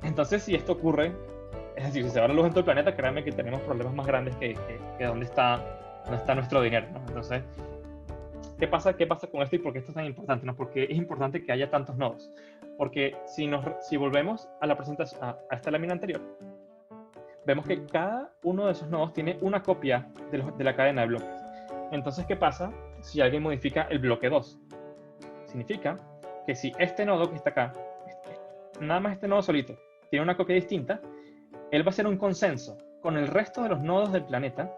[SPEAKER 2] Entonces, si esto ocurre, es decir, si se va la luz en todo el planeta, créanme que tenemos problemas más grandes que dónde está nuestro dinero, ¿no? Entonces, ¿Qué pasa con esto y por qué esto es tan importante? ¿No? Porque es importante que haya tantos nodos. Porque si volvemos a la presentación, a esta lámina anterior, vemos que cada uno de esos nodos tiene una copia de la cadena de bloques. Entonces, ¿qué pasa si alguien modifica el bloque 2? Significa que si este nodo que está acá, nada más este nodo solito, tiene una copia distinta, él va a hacer un consenso con el resto de los nodos del planeta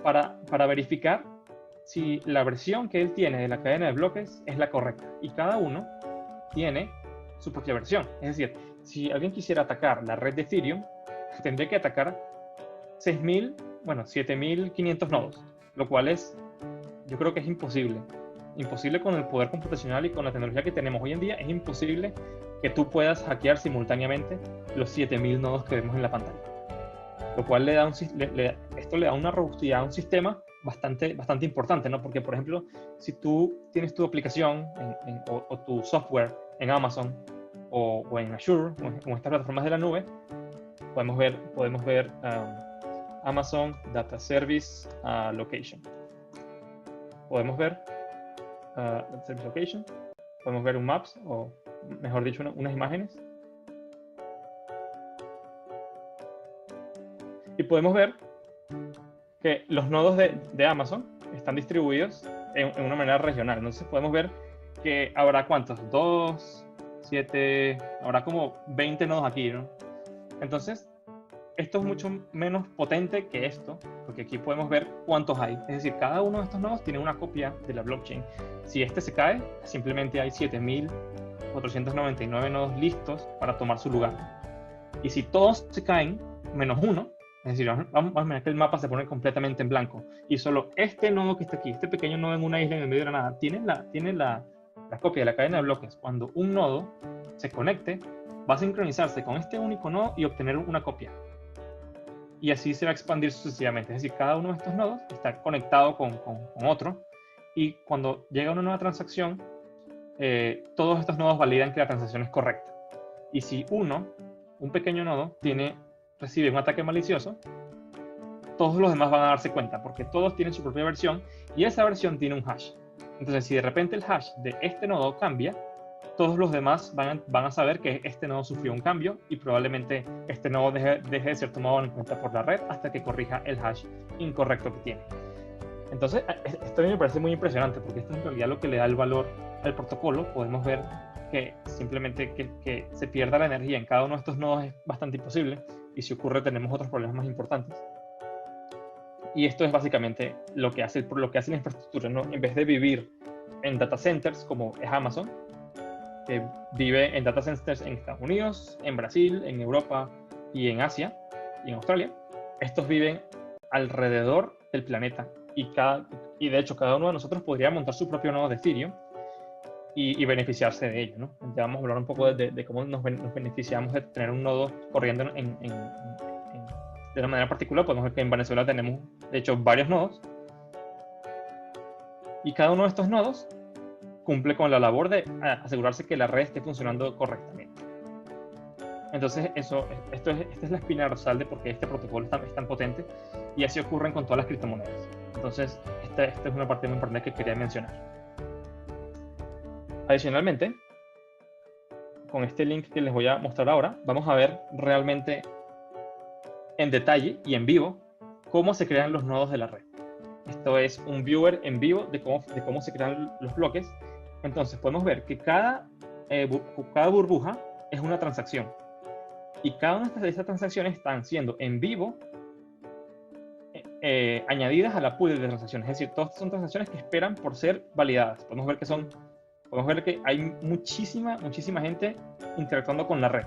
[SPEAKER 2] para verificar si la versión que él tiene de la cadena de bloques es la correcta. Y cada uno tiene su propia versión. Es decir, si alguien quisiera atacar la red de Ethereum, tendría que atacar 6.000, bueno, 7.500 nodos, lo cual yo creo que es imposible. Imposible con el poder computacional y con la tecnología que tenemos hoy en día, es imposible que tú puedas hackear simultáneamente los 7.000 nodos que vemos en la pantalla. Lo cual esto le da una robusticidad a un sistema bastante importante, ¿no? Porque, por ejemplo, si tú tienes tu aplicación o tu software en Amazon o en Azure, o en estas plataformas de la nube, podemos ver Amazon Data Service Location. Podemos ver Data Service Location. Podemos ver un Maps, o mejor dicho, unas imágenes. Y podemos ver que los nodos de Amazon están distribuidos en una manera regional. Entonces podemos ver que habrá ¿cuántos? 2, 7, habrá como 20 nodos aquí, ¿no? Entonces, esto es mucho menos potente que esto, porque aquí podemos ver cuántos hay. Es decir, cada uno de estos nodos tiene una copia de la blockchain. Si este se cae, simplemente hay 7.499 nodos listos para tomar su lugar. Y si todos se caen, menos uno, es decir, vamos a mirar que el mapa se pone completamente en blanco y solo este nodo que está aquí, este pequeño nodo en una isla en el medio de la nada, tiene la copia de la cadena de bloques. Cuando un nodo se conecte, va a sincronizarse con este único nodo y obtener una copia. Y así se va a expandir sucesivamente. Es decir, cada uno de estos nodos está conectado con otro, y cuando llega una nueva transacción, todos estos nodos validan que la transacción es correcta. Y si un pequeño nodo, recibe un ataque malicioso, todos los demás van a darse cuenta, porque todos tienen su propia versión y esa versión tiene un hash. Entonces, si de repente el hash de este nodo cambia, todos los demás van a saber que este nodo sufrió un cambio y probablemente este nodo deje de ser tomado en cuenta por la red hasta que corrija el hash incorrecto que tiene. Entonces, esto a mí me parece muy impresionante, porque esto es en realidad lo que le da el valor al protocolo. Podemos ver que simplemente que se pierda la energía en cada uno de estos nodos es bastante imposible, y si ocurre tenemos otros problemas más importantes. Y esto es básicamente lo que hace la infraestructura, ¿no? En vez de vivir en data centers como es Amazon, que vive en data centers en Estados Unidos, en Brasil, en Europa y en Asia y en Australia, estos viven alrededor del planeta, y de hecho cada uno de nosotros podría montar su propio nodo de Ethereum y beneficiarse de ello, ¿no? Ya vamos a hablar un poco de cómo nos beneficiamos de tener un nodo corriendo de una manera particular. Podemos ver que en Venezuela tenemos, de hecho, varios nodos, y cada uno de estos nodos cumple con la labor de asegurarse que la red esté funcionando correctamente. Entonces, esta es la espina dorsal de por qué este protocolo es tan potente, y así ocurren con todas las criptomonedas. Entonces, esta es una parte muy importante que quería mencionar. Adicionalmente, con este link que les voy a mostrar ahora, vamos a ver realmente en detalle y en vivo cómo se crean los nodos de la red. Esto es un viewer en vivo de cómo se crean los bloques. Entonces podemos ver que cada burbuja es una transacción, y cada una de estas transacciones están siendo en vivo añadidas a la pool de transacciones. Es decir, todas son transacciones que esperan por ser validadas. Podemos ver que hay muchísima gente interactuando con la red.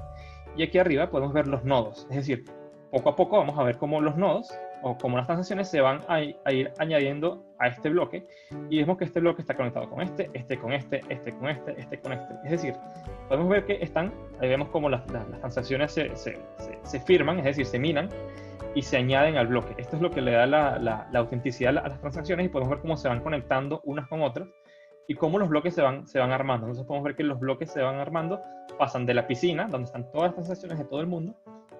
[SPEAKER 2] Y aquí arriba podemos ver los nodos. Es decir, poco a poco vamos a ver cómo los nodos o cómo las transacciones se van a ir añadiendo a este bloque, y vemos que este bloque está conectado con este con este con este. Es decir, podemos ver que ahí vemos cómo las transacciones se firman, es decir, se minan y se añaden al bloque. Esto es lo que le da la autenticidad a las transacciones, y podemos ver cómo se van conectando unas con otras y cómo los bloques se van armando. Entonces podemos ver que los bloques se van armando, pasan de la piscina, donde están todas las transacciones de todo el mundo,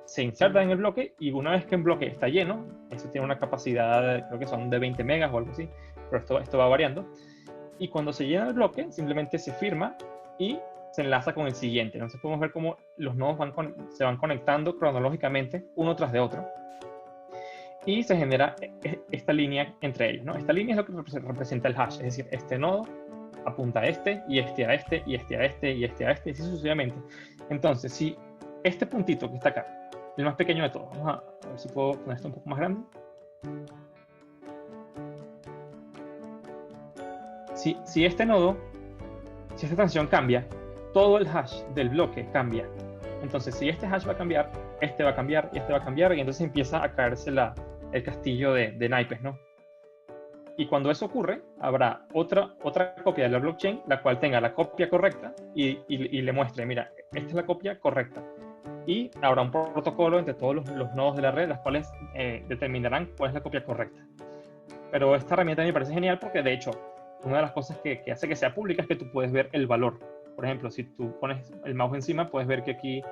[SPEAKER 2] se insertan en el bloque, y una vez que el bloque está lleno, eso tiene una capacidad, creo que son de 20 megas o algo así, pero esto va variando, y cuando se llena el bloque, simplemente se firma y se enlaza con el siguiente. Entonces podemos ver cómo los nodos se van conectando cronológicamente uno tras de otro y se genera esta línea entre ellos, ¿no? Esta línea es lo que representa el hash, es decir, este nodo apunta a este, y este a este, y este a este, y este a este, y así sucesivamente. Entonces, si este puntito que está acá, el más pequeño de todos, vamos a ver si puedo poner esto un poco más grande. Si este nodo, si esta transición cambia, todo el hash del bloque cambia. Entonces, si este hash va a cambiar, este va a cambiar, y este va a cambiar, y entonces empieza a caerse el castillo de naipes, ¿no? Y cuando eso ocurre, habrá otra copia de la blockchain, la cual tenga la copia correcta y le muestre, mira, esta es la copia correcta. Y habrá un protocolo entre todos los nodos de la red, las cuales determinarán cuál es la copia correcta. Pero esta herramienta me parece genial porque, de hecho, una de las cosas que hace que sea pública es que tú puedes ver el valor. Por ejemplo, si tú pones el mouse encima, puedes ver que aquí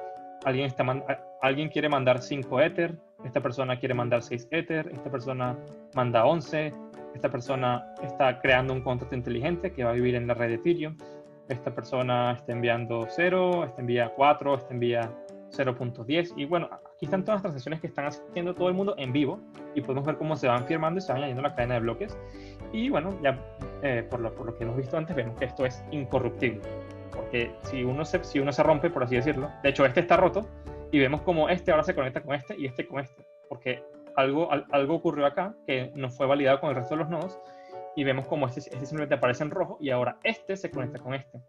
[SPEAKER 2] alguien quiere mandar 5 Ether, esta persona quiere mandar 6 Ether, esta persona manda 11, esta persona está creando un contrato inteligente que va a vivir en la red de Ethereum, esta persona está enviando 0, esta envía 4, esta envía 0.10, y bueno, aquí están todas las transacciones que están haciendo todo el mundo en vivo, y podemos ver cómo se van firmando y se van añadiendo la cadena de bloques, y bueno, ya por lo que hemos visto antes, vemos que esto es incorruptible, porque si uno se rompe, por así decirlo, de hecho este está roto, y vemos como este ahora se conecta con este, y este con este, porque algo ocurrió acá que no fue validado con el resto de los nodos, y vemos como este simplemente aparece en rojo, y ahora este se conecta con este.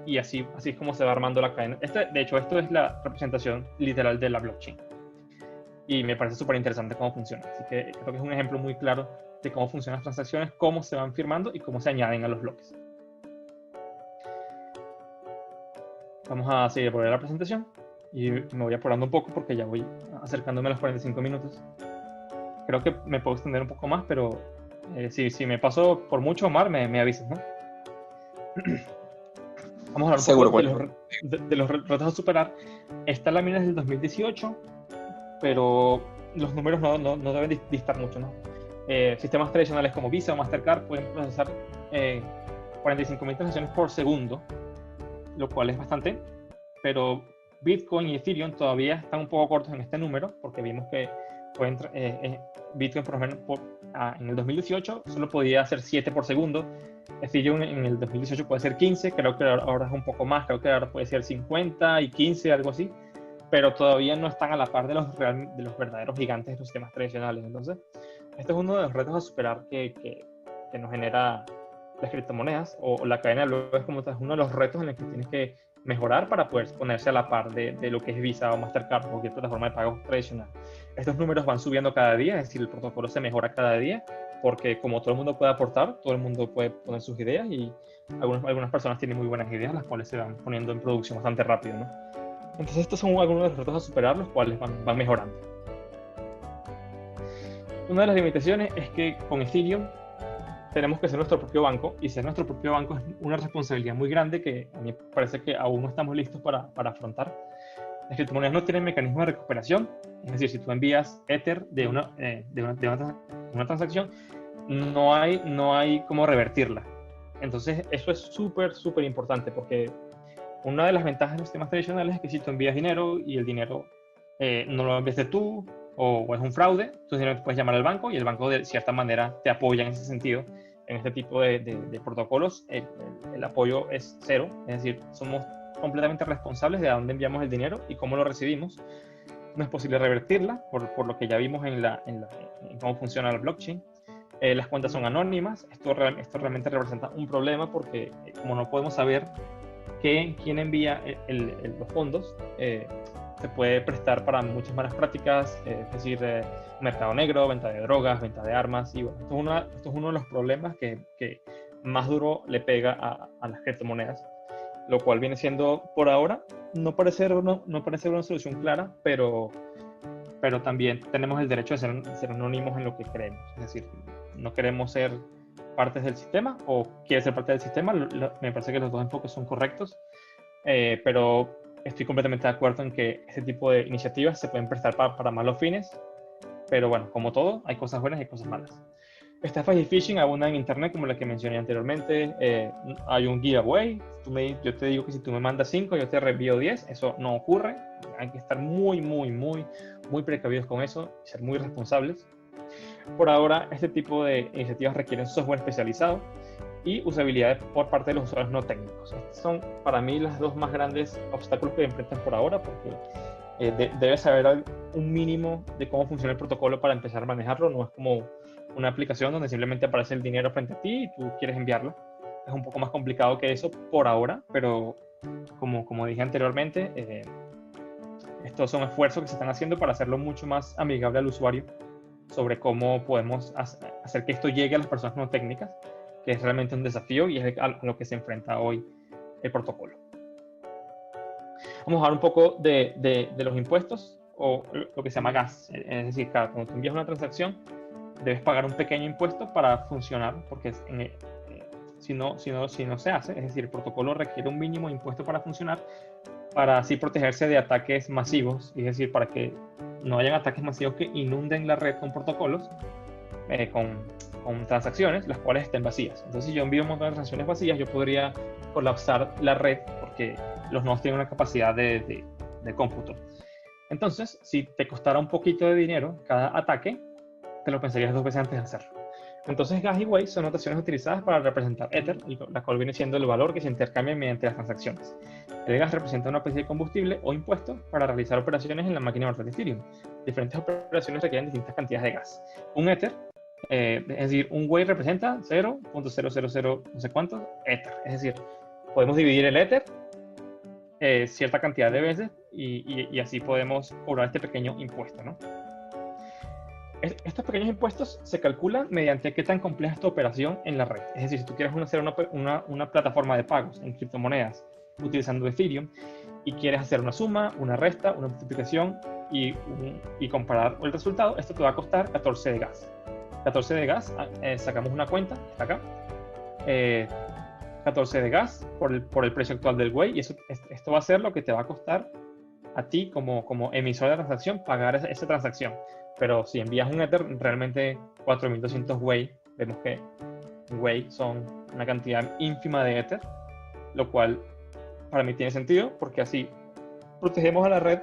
[SPEAKER 2] Y así es como se va armando la cadena. De hecho, esto es la representación literal de la blockchain. Y me parece súper interesante cómo funciona. Así que creo que es un ejemplo muy claro de cómo funcionan las transacciones, cómo se van firmando y cómo se añaden a los bloques. Vamos a seguir por la presentación. Y me voy apurando un poco porque ya voy acercándome a los 45 minutos. Creo que me puedo extender un poco más, pero si me paso por mucho, Omar, me avisas, ¿no? Vamos a hablar un poco de los retos a superar. Esta lámina es del 2018, pero los números no deben distar mucho, ¿no? Sistemas tradicionales como Visa o Mastercard pueden procesar 45.000 transacciones por segundo, lo cual es bastante, pero Bitcoin y Ethereum todavía están un poco cortos en este número, porque vimos que Bitcoin, por lo menos en el 2018, solo podía hacer 7 por segundo. Ethereum en el 2018 puede ser 15, creo que ahora es un poco más, creo que ahora puede ser 50 y 15, algo así, pero todavía no están a la par de los verdaderos gigantes de los sistemas tradicionales. Entonces, este es uno de los retos a superar que nos genera las criptomonedas o la cadena de bloques como tal. Es uno de los retos en los que tienes que mejorar para poder ponerse a la par de lo que es Visa o Mastercard o cualquier plataforma de pago tradicional. Estos números van subiendo cada día, es decir, el protocolo se mejora cada día, porque como todo el mundo puede aportar, todo el mundo puede poner sus ideas, y algunas personas tienen muy buenas ideas, las cuales se van poniendo en producción bastante rápido, ¿no? Entonces estos son algunos de los retos a superar, los cuales van mejorando. Una de las limitaciones es que con Ethereum tenemos que ser nuestro propio banco, y ser nuestro propio banco es una responsabilidad muy grande que a mí me parece que aún no estamos listos para afrontar. Las criptomonedas no tienen mecanismo de recuperación, es decir, si tú envías Ether de una transacción, no hay cómo revertirla. Entonces eso es súper importante, porque una de las ventajas de los sistemas tradicionales es que si tú envías dinero y el dinero no lo enviaste tú, o es un fraude, tú puedes llamar al banco, y el banco de cierta manera te apoya en ese sentido. En este tipo de protocolos el apoyo es cero, es decir, somos completamente responsables de a dónde enviamos el dinero y cómo lo recibimos. No es posible revertirla, por lo que ya vimos en cómo funciona la blockchain. Las cuentas son anónimas. Esto realmente representa un problema, porque como no podemos saber quién envía los fondos, se puede prestar para muchas malas prácticas, es decir, mercado negro, venta de drogas, venta de armas, y bueno, esto es uno de los problemas que más duro le pega a las criptomonedas, lo cual viene siendo, por ahora, no parece una solución clara, pero también tenemos el derecho de ser anónimos en lo que creemos. Es decir, no queremos ser partes del sistema, o quieres ser parte del sistema. Me parece que los dos enfoques son correctos, pero estoy completamente de acuerdo en que este tipo de iniciativas se pueden prestar para malos fines, pero bueno, como todo, hay cosas buenas y cosas malas. Estafas y phishing abundan en internet, como la que mencioné anteriormente. Hay un giveaway. Yo te digo que si tú me mandas 5, yo te reenvío 10. Eso no ocurre. Hay que estar muy precavidos con eso y ser muy responsables. Por ahora, este tipo de iniciativas requieren software especializado y usabilidad por parte de los usuarios no técnicos. Estos son para mí los dos más grandes obstáculos que enfrentan por ahora, porque debes saber un mínimo de cómo funciona el protocolo para empezar a manejarlo. No es como una aplicación donde simplemente aparece el dinero frente a ti y tú quieres enviarlo. Es un poco más complicado que eso por ahora, pero como dije anteriormente, estos son esfuerzos que se están haciendo para hacerlo mucho más amigable al usuario sobre cómo podemos hacer que esto llegue a las personas no técnicas, que es realmente un desafío y es a lo que se enfrenta hoy el protocolo. Vamos a hablar un poco de los impuestos o lo que se llama gas. Es decir, cuando tú envías una transacción, debes pagar un pequeño impuesto para funcionar, porque si no se hace, es decir, el protocolo requiere un mínimo de impuesto para funcionar, para así protegerse de ataques masivos, es decir, para que no hayan ataques masivos que inunden la red con protocolos, con transacciones, las cuales estén vacías. Entonces, si yo envío un montón de transacciones vacías, yo podría colapsar la red porque los nodos tienen una capacidad de cómputo. Entonces, si te costara un poquito de dinero cada ataque, te lo pensarías 2 veces antes de hacerlo. Entonces, gas y Wave son notaciones utilizadas para representar Ether, la cual viene siendo el valor que se intercambia mediante las transacciones. El gas representa una especie de combustible o impuesto para realizar operaciones en la máquina virtual de Ethereum. Diferentes operaciones requieren distintas cantidades de gas. Un Ether, es decir, un Wave representa 0.000 no sé cuántos Ether. Es decir, podemos dividir el Ether cierta cantidad de veces y así podemos cobrar este pequeño impuesto, ¿no? Estos pequeños impuestos se calculan mediante qué tan compleja es tu operación en la red. Es decir, si tú quieres hacer una plataforma de pagos en criptomonedas utilizando Ethereum y quieres hacer una suma, una resta, una multiplicación y comparar el resultado, esto te va a costar 14 de gas. 14 de gas, sacamos una cuenta, está acá. 14 de gas por el precio actual del Wave y esto va a ser lo que te va a costar a ti como emisor de transacción pagar esa transacción. Pero si envías un Ether, realmente 4.200 Wave, vemos que Wave son una cantidad ínfima de Ether, lo cual para mí tiene sentido porque así protegemos a la red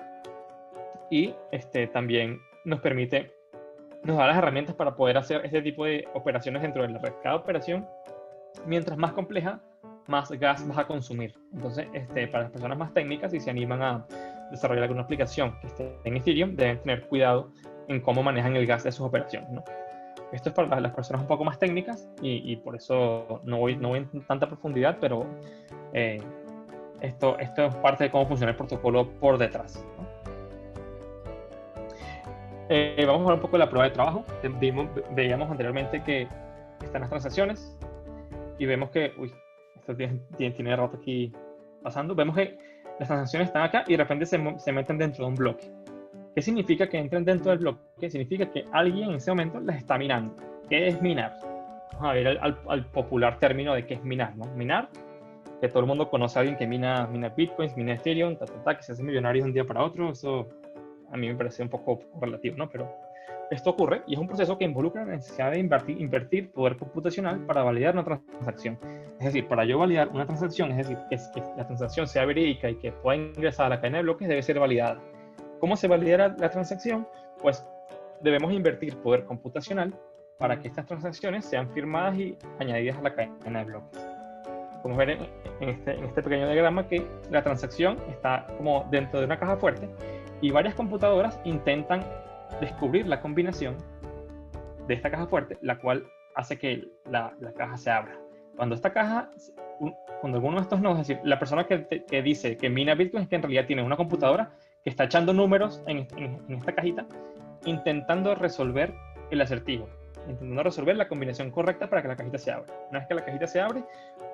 [SPEAKER 2] y también nos da las herramientas para poder hacer este tipo de operaciones dentro de la red. Cada operación, mientras más compleja, más gas vas a consumir. Entonces, para las personas más técnicas, si se animan a desarrollar alguna aplicación que esté en Ethereum, deben tener cuidado en cómo manejan el gas de sus operaciones, ¿no? Esto es para las personas un poco más técnicas y por eso no voy en tanta profundidad, pero esto es parte de cómo funciona el protocolo por detrás, ¿no? Vamos a hablar un poco de la prueba de trabajo. Veíamos anteriormente que están las transacciones y vemos que, esto tiene rato aquí pasando, vemos que las transacciones están acá y de repente se meten dentro de un bloque. ¿Qué significa que entren dentro del bloque? Significa que alguien en ese momento las está minando. ¿Qué es minar? Vamos a ver al popular término de qué es minar, ¿no? Minar, que todo el mundo conoce a alguien que mina bitcoins, mina Ethereum, que se hace millonario de un día para otro. Eso a mí me parece un poco relativo, ¿no? Pero esto ocurre y es un proceso que involucra la necesidad de invertir poder computacional para validar una transacción. Es decir, para yo validar una transacción, es decir, que la transacción sea verídica y que pueda ingresar a la cadena de bloques, debe ser validada. ¿Cómo se valida la transacción? Pues debemos invertir poder computacional para que estas transacciones sean firmadas y añadidas a la cadena de bloques. Podemos ver en este pequeño diagrama que la transacción está como dentro de una caja fuerte y varias computadoras intentan descubrir la combinación de esta caja fuerte, la cual hace que la caja se abra. Cuando esta caja, cuando alguno de estos nodos, es decir, la persona que dice que mina Bitcoin es que en realidad tiene una computadora que está echando números en esta cajita, intentando resolver el acertijo, intentando resolver la combinación correcta para que la cajita se abra. Una vez que la cajita se abre,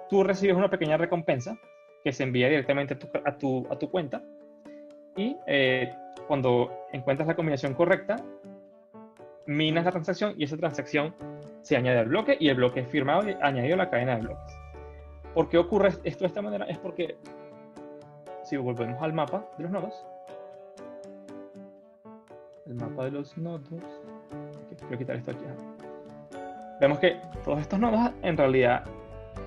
[SPEAKER 2] tú recibes una pequeña recompensa que se envía directamente a tu cuenta y cuando encuentras la combinación correcta, minas la transacción y esa transacción se añade al bloque y el bloque es firmado y añadido a la cadena de bloques. ¿Por qué ocurre esto de esta manera? Es porque si volvemos al mapa de los nodos, quiero quitar esto aquí. vemos que todos estos nodos en realidad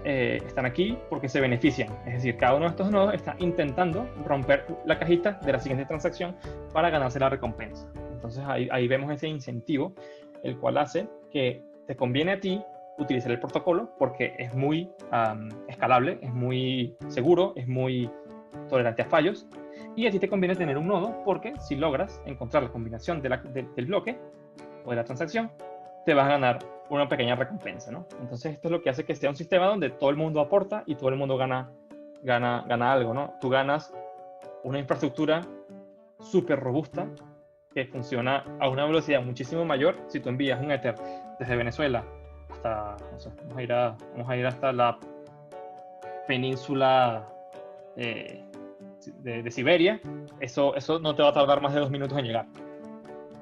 [SPEAKER 2] están aquí porque se benefician. Es decir, cada uno de estos nodos está intentando romper la cajita de la siguiente transacción para ganarse la recompensa. Entonces ahí vemos ese incentivo, el cual hace que te conviene a ti utilizar el protocolo porque es muy escalable, es muy seguro, es muy tolerante a fallos. Y a ti te conviene tener un nodo porque si logras encontrar la combinación del bloque o de la transacción, te vas a ganar una pequeña recompensa, ¿no? Entonces esto es lo que hace que sea un sistema donde todo el mundo aporta y todo el mundo gana algo, ¿no? Tú ganas una infraestructura súper robusta que funciona a una velocidad muchísimo mayor si tú envías un Ether desde Venezuela hasta, no sé, vamos a ir hasta la península de Siberia. Eso no te va a tardar más de 2 minutos en llegar.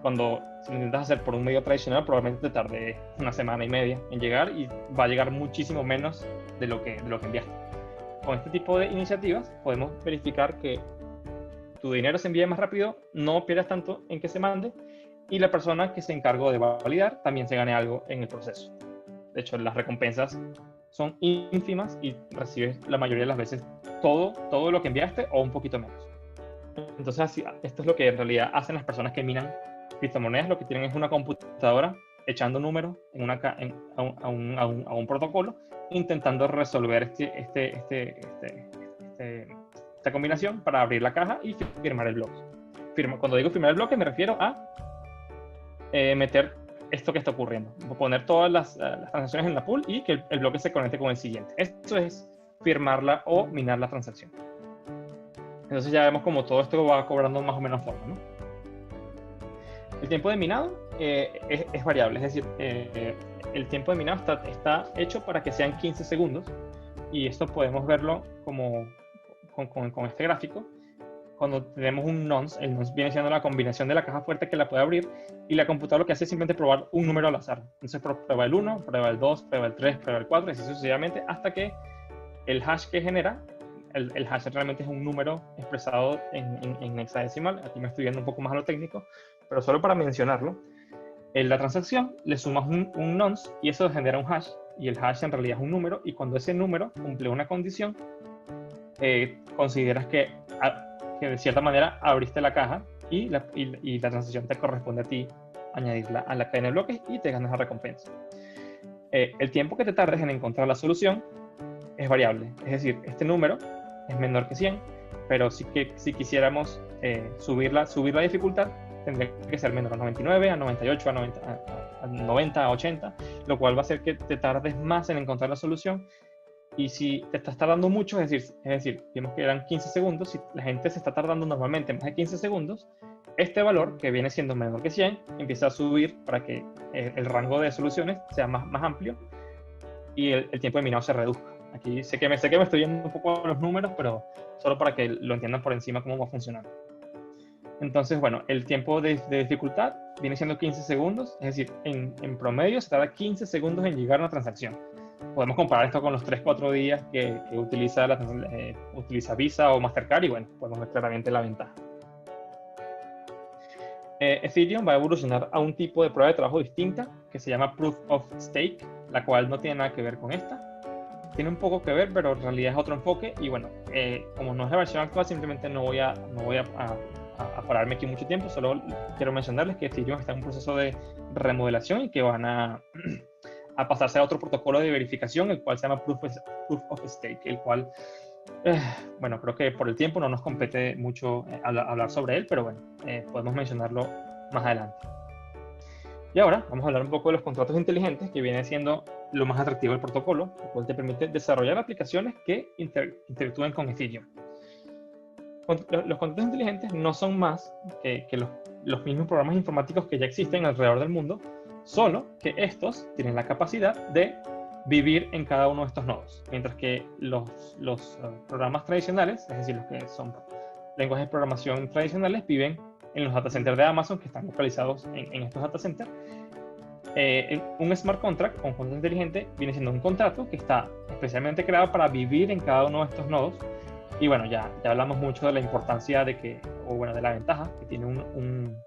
[SPEAKER 2] Cuando si lo intentas hacer por un medio tradicional, probablemente te tarde una semana y media en llegar y va a llegar muchísimo menos de lo que enviaste. Con este tipo de iniciativas podemos verificar que tu dinero se envíe más rápido, no pierdas tanto en que se mande y la persona que se encargó de validar también se gane algo en el proceso. De hecho, las recompensas son ínfimas y recibes la mayoría de las veces todo lo que enviaste o un poquito menos. Entonces, esto es lo que en realidad hacen las personas que minan criptomonedas. Lo que tienen es una computadora echando números a un protocolo, intentando resolver esta combinación para abrir la caja y firmar el bloque. Cuando digo firmar el bloque me refiero a meter esto que está ocurriendo, poner todas las transacciones en la pool y que el bloque se conecte con el siguiente. Esto es firmarla o minar la transacción. Entonces ya vemos como todo esto va cobrando más o menos forma, ¿no? El tiempo de minado es variable, es decir, el tiempo de minado está hecho para que sean 15 segundos y esto podemos verlo como con este gráfico. Cuando tenemos un nonce, el nonce viene siendo la combinación de la caja fuerte que la puede abrir y la computadora lo que hace es simplemente probar un número al azar. Entonces prueba el 1, prueba el 2, prueba el 3, prueba el 4 y así sucesivamente hasta que el hash que genera, el hash realmente es un número expresado en hexadecimal. Aquí me estoy yendo un poco más a lo técnico, pero solo para mencionarlo, en la transacción le sumas un nonce y eso genera un hash y el hash en realidad es un número y cuando ese número cumple una condición, consideras que de cierta manera abriste la caja y la transacción te corresponde a ti añadirla a la cadena de bloques y te ganas la recompensa. El tiempo que te tardes en encontrar la solución es variable, es decir, este número es menor que 100, pero si quisiéramos subir la dificultad, tendría que ser menor a 99, a 98, a 90, a 80, lo cual va a hacer que te tardes más en encontrar la solución. Y si te estás tardando mucho, es decir, vimos que eran 15 segundos, si la gente se está tardando normalmente más de 15 segundos, este valor, que viene siendo menor que 100, empieza a subir para que el rango de soluciones sea más amplio y el tiempo de minado se reduzca. Aquí sé que me estoy yendo un poco a los números, pero solo para que lo entiendan por encima cómo va a funcionar. Entonces, bueno, el tiempo de dificultad viene siendo 15 segundos, es decir, en promedio se tarda 15 segundos en llegar a una transacción. Podemos comparar esto con los 3-4 días que utiliza Visa o Mastercard y bueno, podemos ver claramente la ventaja. Ethereum va a evolucionar a un tipo de prueba de trabajo distinta que se llama Proof of Stake, la cual no tiene nada que ver con esta. Tiene un poco que ver, pero en realidad es otro enfoque y bueno, como no es la versión actual, simplemente no voy a pararme aquí mucho tiempo, solo quiero mencionarles que Ethereum está en un proceso de remodelación y que van a pasarse a otro protocolo de verificación, el cual se llama Proof of Stake, el cual, bueno, creo que por el tiempo no nos compete mucho hablar sobre él, pero bueno, podemos mencionarlo más adelante. Y ahora vamos a hablar un poco de los contratos inteligentes, que viene siendo lo más atractivo del protocolo, el cual te permite desarrollar aplicaciones que interactúen con Ethereum. Los contratos inteligentes no son más que los mismos programas informáticos que ya existen alrededor del mundo, solo que estos tienen la capacidad de vivir en cada uno de estos nodos, mientras que los programas tradicionales, es decir, los que son lenguajes de programación tradicionales, viven en los data centers de Amazon, que están localizados en estos data centers. Un smart contract o un contrato inteligente viene siendo un contrato que está especialmente creado para vivir en cada uno de estos nodos. Y bueno, ya hablamos mucho de la importancia de la ventaja que tiene un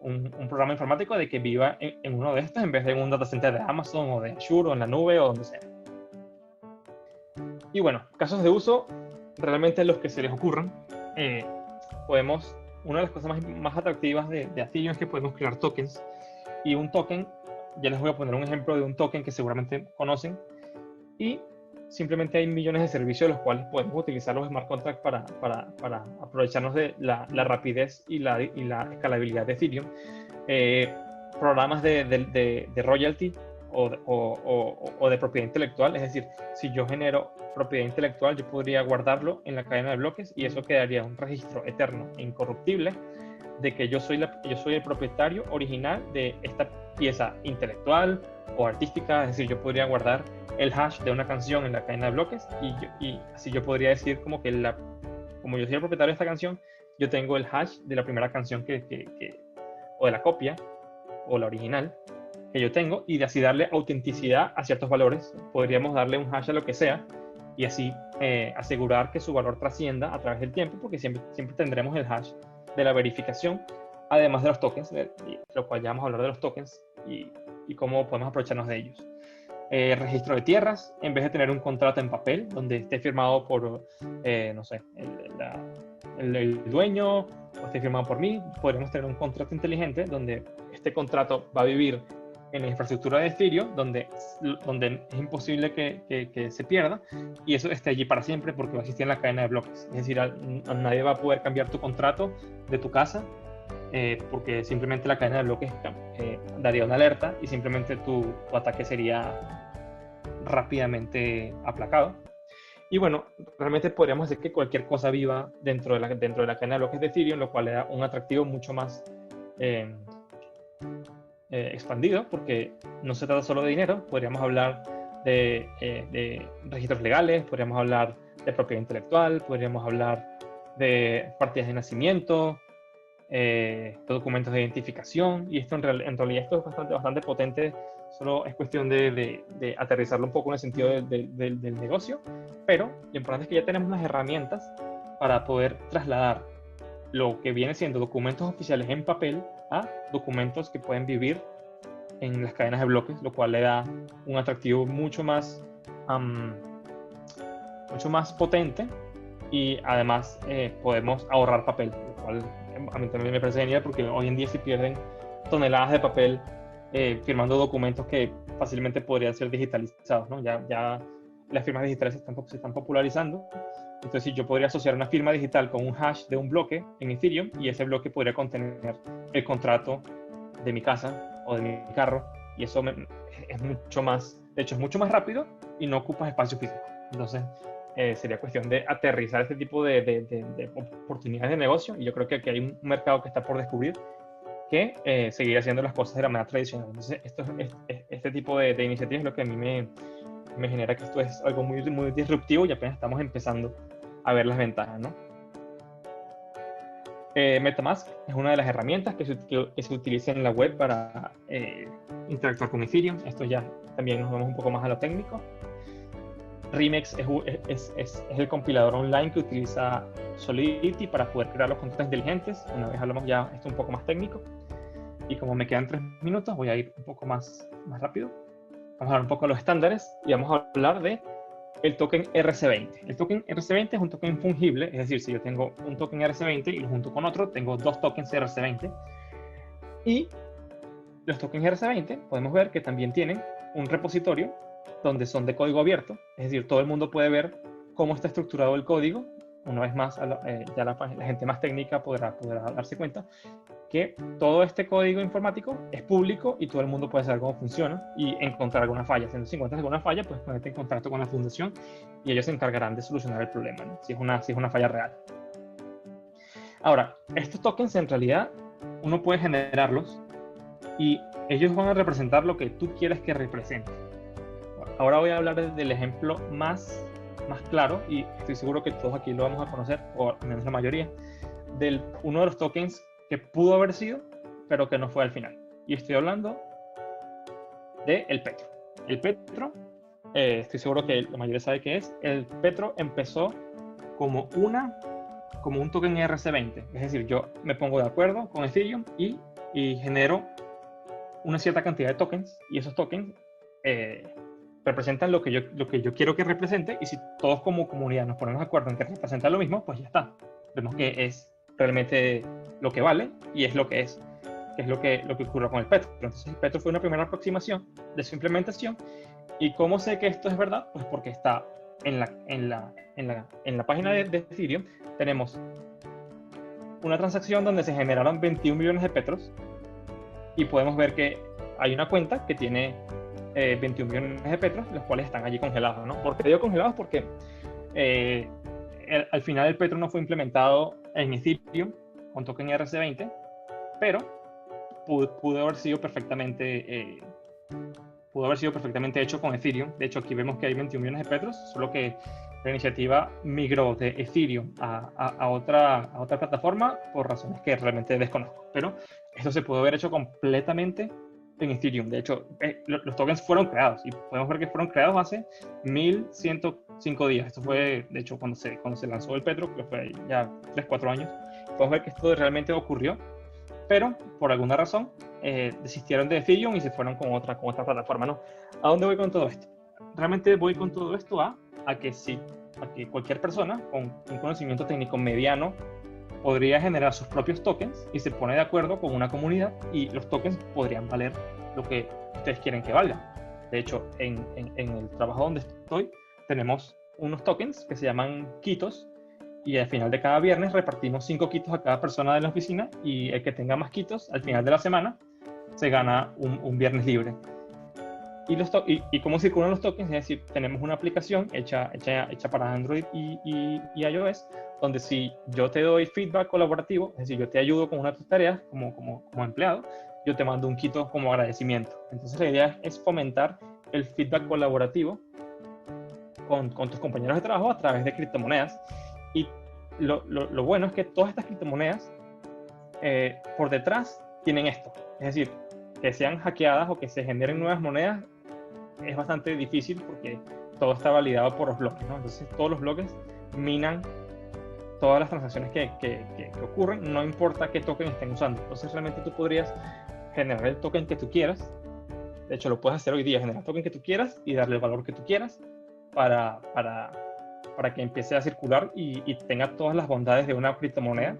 [SPEAKER 2] un programa informático de que viva en uno de estos en vez de en un data center de Amazon o de Azure o en la nube o donde sea. Y bueno, casos de uso, realmente los que se les ocurran, una de las cosas más atractivas de Ethereum es que podemos crear tokens. Y un token, ya les voy a poner un ejemplo de un token que seguramente conocen. Y simplemente hay millones de servicios de los cuales podemos utilizar los smart contracts para aprovecharnos de la rapidez y la escalabilidad de Ethereum. Programas de royalty o de propiedad intelectual, es decir, si yo genero propiedad intelectual, yo podría guardarlo en la cadena de bloques y eso quedaría un registro eterno e incorruptible de que yo soy el propietario original de esta pieza intelectual o artística, es decir, yo podría guardar el hash de una canción en la cadena de bloques y así yo podría decir como que como yo soy el propietario de esta canción, yo tengo el hash de la primera canción o de la copia o la original que yo tengo y de así darle autenticidad a ciertos valores. Podríamos darle un hash a lo que sea y así asegurar que su valor trascienda a través del tiempo, porque siempre tendremos el hash de la verificación, además de los tokens, lo cual ya vamos a hablar de los tokens y cómo podemos aprovecharnos de ellos. Registro de tierras, en vez de tener un contrato en papel donde esté firmado por, no sé, el dueño o esté firmado por mí, podríamos tener un contrato inteligente donde este contrato va a vivir en la infraestructura de Ethereum, donde es imposible que se pierda, y eso esté allí para siempre porque va a existir en la cadena de bloques. Es decir, nadie va a poder cambiar tu contrato de tu casa, porque simplemente la cadena de bloques daría una alerta y simplemente tu ataque sería rápidamente aplacado. Y bueno, realmente podríamos decir que cualquier cosa viva dentro de la cadena de bloques de Ethereum, lo cual le da un atractivo mucho más expandido, porque no se trata solo de dinero. Podríamos hablar de registros legales, podríamos hablar de propiedad intelectual, podríamos hablar de partidas de nacimiento, de documentos de identificación, y esto en realidad esto es bastante potente. Solo es cuestión de aterrizarlo un poco en el sentido del negocio, pero lo importante es que ya tenemos las herramientas para poder trasladar lo que viene siendo documentos oficiales en papel a documentos que pueden vivir en las cadenas de bloques, lo cual le da un atractivo mucho más potente, y además podemos ahorrar papel, lo cual a mí también me parece genial, porque hoy en día se pierden toneladas de papel firmando documentos que fácilmente podrían ser digitalizados, ¿no? Ya las firmas digitales se están popularizando. Entonces, yo podría asociar una firma digital con un hash de un bloque en Ethereum, y ese bloque podría contener el contrato de mi casa o de mi carro, y eso es mucho más, de hecho es mucho más rápido y no ocupa espacio físico. Entonces sería cuestión de aterrizar este tipo de oportunidades de negocio, y yo creo que aquí hay un mercado que está por descubrir que seguir haciendo las cosas de la manera tradicional. Entonces este tipo de iniciativas es lo que a mí me genera que esto es algo muy, muy disruptivo, y apenas estamos empezando a ver las ventajas, ¿no? MetaMask es una de las herramientas que se utiliza en la web para interactuar con Ethereum. Esto ya también nos vamos un poco más a lo técnico. Remix es el compilador online que utiliza Solidity para poder crear los contratos inteligentes. Una vez hablamos ya esto un poco más técnico. Y como me quedan 3 minutos, voy a ir un poco más rápido. Vamos a hablar un poco de los estándares y vamos a hablar de el token RC20. El token RC20 es un token fungible, es decir, si yo tengo un token RC20 y lo junto con otro, tengo 2 tokens RC20. Y los tokens RC20 podemos ver que también tienen un repositorio donde son de código abierto, es decir, todo el mundo puede ver cómo está estructurado el código. Una vez más, ya la gente más técnica podrá darse cuenta que todo este código informático es público y todo el mundo puede saber cómo funciona y encontrar alguna falla. Si encuentras alguna falla, pues ponerte en contacto con la fundación y ellos se encargarán de solucionar el problema, ¿no? Si es una falla real. Ahora, estos tokens en realidad uno puede generarlos y ellos van a representar lo que tú quieres que represente. Ahora voy a hablar del ejemplo más claro, y estoy seguro que todos aquí lo vamos a conocer, o al menos la mayoría, uno de los tokens que pudo haber sido, pero que no fue al final. Y estoy hablando del Petro. El Petro, estoy seguro que la mayoría sabe qué es. El Petro empezó como un token RC20. Es decir, yo me pongo de acuerdo con Ethereum y y genero una cierta cantidad de tokens, y esos tokens representan lo que yo quiero que represente, y si todos como comunidad nos ponemos de acuerdo en que representa lo mismo, pues ya está. Vemos que es realmente lo que vale y es lo que es, que es lo que ocurrió con el Petro. Entonces el Petro fue una primera aproximación de su implementación. ¿Y cómo sé que esto es verdad? Pues porque está en la página de Ethereum, tenemos una transacción donde se generaron 21 millones de Petros, y podemos ver que hay una cuenta que tiene 21 millones de Petros, los cuales están allí congelados, ¿no? ¿Por qué digo congelados? Porque al final el Petro no fue implementado en Ethereum con token ERC20, pero pudo haber sido perfectamente hecho con Ethereum. De hecho, aquí vemos que hay 21 millones de Petros, solo que la iniciativa migró de Ethereum a otra plataforma por razones que realmente desconozco. Pero esto se pudo haber hecho completamente en Ethereum. De hecho, los tokens fueron creados, y podemos ver que fueron creados hace 1105 días. Esto fue, de hecho, cuando se lanzó el Petro, que fue ya 3-4 años. Podemos ver que esto realmente ocurrió, pero por alguna razón desistieron de Ethereum y se fueron con otra plataforma, ¿no? ¿A dónde voy con todo esto? Realmente voy con todo esto a que cualquier persona con un conocimiento técnico mediano podría generar sus propios tokens y se pone de acuerdo con una comunidad, y los tokens podrían valer lo que ustedes quieren que valgan. De hecho, en el trabajo donde estoy, tenemos unos tokens que se llaman quitos, y al final de cada viernes repartimos 5 quitos a cada persona de la oficina, y el que tenga más quitos al final de la semana se gana un viernes libre. ¿Y cómo circulan los tokens? Es decir, tenemos una aplicación hecha para Android y iOS, donde si yo te doy feedback colaborativo, es decir, yo te ayudo con una de tus tareas como empleado, yo te mando un quito como agradecimiento. Entonces la idea es fomentar el feedback colaborativo con tus compañeros de trabajo a través de criptomonedas. Y lo bueno es que todas estas criptomonedas por detrás tienen esto. Es decir, que sean hackeadas o que se generen nuevas monedas es bastante difícil, porque todo está validado por los bloques, ¿no? Entonces todos los bloques minan todas las transacciones que ocurren, no importa qué token estén usando. Entonces realmente tú podrías generar el token que tú quieras. De hecho, lo puedes hacer hoy día, generar el token que tú quieras y darle el valor que tú quieras para que empiece a circular y tenga todas las bondades de una criptomoneda,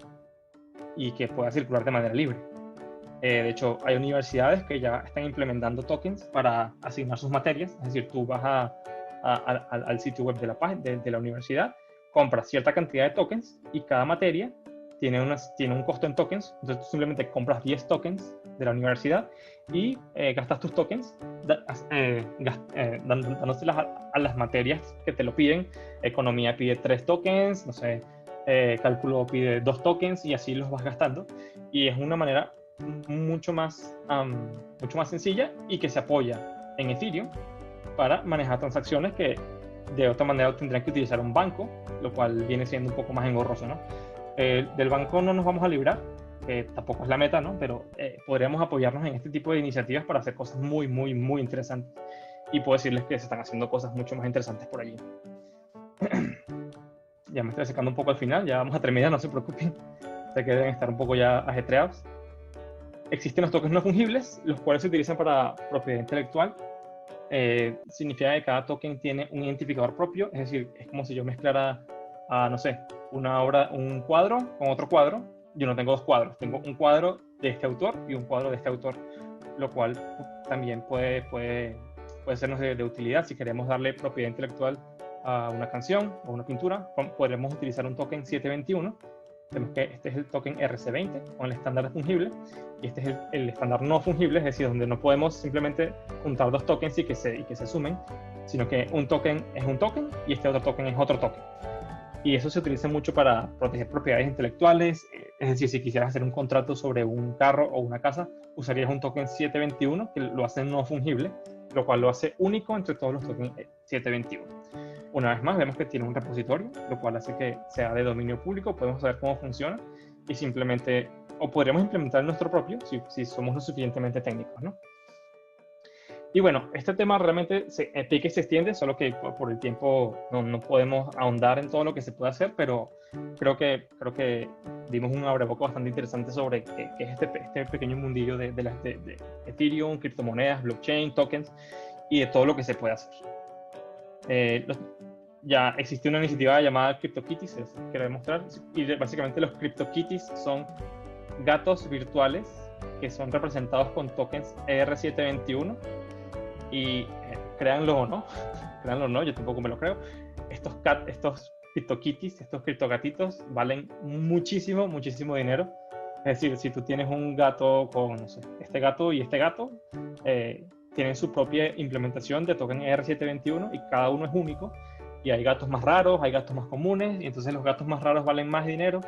[SPEAKER 2] y que pueda circular de manera libre. De hecho, hay universidades que ya están implementando tokens para asignar sus materias. Es decir, tú vas al sitio web de la universidad, compras cierta cantidad de tokens, y cada materia tiene un costo en tokens. Entonces tú simplemente compras 10 tokens de la universidad y gastas tus tokens dándoselas a las materias que te lo piden. Economía pide 3 tokens, no sé, cálculo pide 2 tokens, y así los vas gastando. Y es una manera mucho más sencilla, y que se apoya en Ethereum para manejar transacciones que de otra manera tendrían que utilizar un banco, lo cual viene siendo un poco más engorroso, ¿no? Del banco no nos vamos a librar, tampoco es la meta, ¿no? Pero podríamos apoyarnos en este tipo de iniciativas para hacer cosas muy, muy, muy interesantes. Y puedo decirles que se están haciendo cosas mucho más interesantes por allí. Ya me estoy acercando un poco al final, ya vamos a terminar, no se preocupen. Sé que deben estar un poco ya ajetreados. Existen los tokens no fungibles, los cuales se utilizan para propiedad intelectual. Significa que cada token tiene un identificador propio, es decir, es como si yo mezclara, no sé, un cuadro con otro cuadro. Yo no tengo 2 cuadros, tengo un cuadro de este autor y un cuadro de este autor, lo cual también puede sernos de utilidad si queremos darle propiedad intelectual a una canción o una pintura. Podremos utilizar un token 721. Vemos que este es el token ERC20 con el estándar fungible, y este es el estándar no fungible, es decir, donde no podemos simplemente juntar 2 tokens y que se sumen, sino que un token es un token y este otro token es otro token. Y eso se utiliza mucho para proteger propiedades intelectuales. Es decir, si quisieras hacer un contrato sobre un carro o una casa, usarías un token 721 que lo hace no fungible, lo cual lo hace único entre todos los tokens 721. Una vez más, vemos que tiene un repositorio, lo cual hace que sea de dominio público. Podemos saber cómo funciona y simplemente, o podríamos implementar nuestro propio si somos lo suficientemente técnicos, ¿no? Y bueno, este tema realmente pica y se extiende, solo que por el tiempo no podemos ahondar en todo lo que se puede hacer, pero creo que dimos un abrebocas bastante interesante sobre qué es este pequeño mundillo de Ethereum, criptomonedas, blockchain, tokens y de todo lo que se puede hacer. Ya existe una iniciativa llamada CryptoKitties, que demostrar, y básicamente los CryptoKitties son gatos virtuales que son representados con tokens ERC-2021 y créanlo o no, yo tampoco me lo creo, estos CryptoKitties, estos criptogatitos valen muchísimo dinero. Es decir, si tú tienes un gato con, no sé, este gato y este gato, tienen su propia implementación de token ERC-2021 y cada uno es único. Y hay gatos más raros, hay gatos más comunes, y entonces los gatos más raros valen más dinero,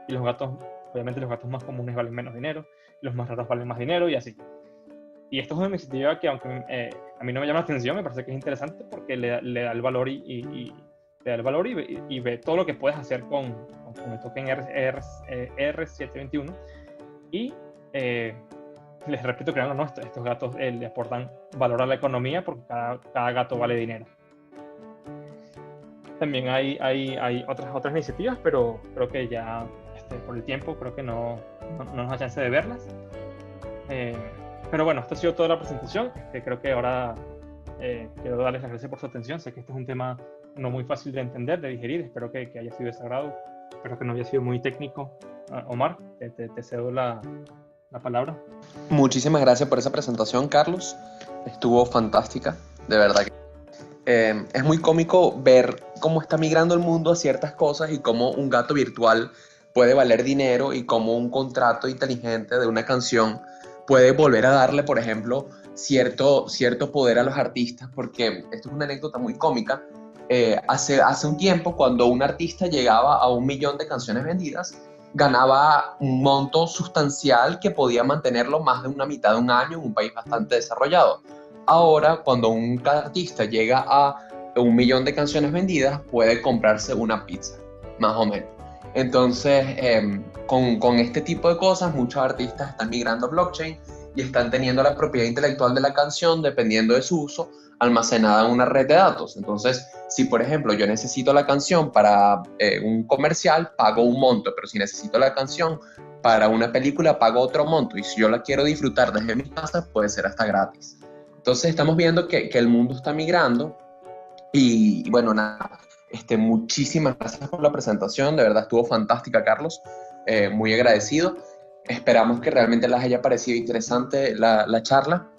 [SPEAKER 2] y obviamente los gatos más comunes valen menos dinero, y los más raros valen más dinero, y así. Y esto es una iniciativa que, aunque a mí no me llama la atención, me parece que es interesante porque le da el valor y ve todo lo que puedes hacer con el token ERC-721. Y les repito, créanlo o no, estos gatos le aportan valor a la economía porque cada gato vale dinero. También hay otras iniciativas, pero creo que ya por el tiempo creo que no nos da chance de verlas. Pero bueno, esta ha sido toda la presentación. Creo que ahora quiero darles las gracias por su atención. Sé que este es un tema no muy fácil de entender, de digerir. Espero que haya sido de su agrado. Espero que no haya sido muy técnico. Omar, te cedo la palabra.
[SPEAKER 1] Muchísimas gracias por esa presentación, Carlos. Estuvo fantástica, de verdad. Es muy cómico ver cómo está migrando el mundo a ciertas cosas y cómo un gato virtual puede valer dinero y cómo un contrato inteligente de una canción puede volver a darle, por ejemplo, cierto poder a los artistas, porque esto es una anécdota muy cómica. Hace un tiempo, cuando un artista llegaba a 1 millón de canciones vendidas, ganaba un monto sustancial que podía mantenerlo más de una mitad de un año en un país bastante desarrollado. Ahora, cuando un artista llega a 1 millón de canciones vendidas, puede comprarse una pizza, más o menos. Entonces, con este tipo de cosas, muchos artistas están migrando a blockchain y están teniendo la propiedad intelectual de la canción, dependiendo de su uso, almacenada en una red de datos. Entonces, si por ejemplo yo necesito la canción para un comercial, pago un monto, pero si necesito la canción para una película, pago otro monto, y si yo la quiero disfrutar desde mi casa, puede ser hasta gratis. Entonces estamos viendo que el mundo está migrando y bueno, nada, muchísimas gracias por la presentación, de verdad estuvo fantástica, Carlos, muy agradecido. Esperamos que realmente les haya parecido interesante la charla.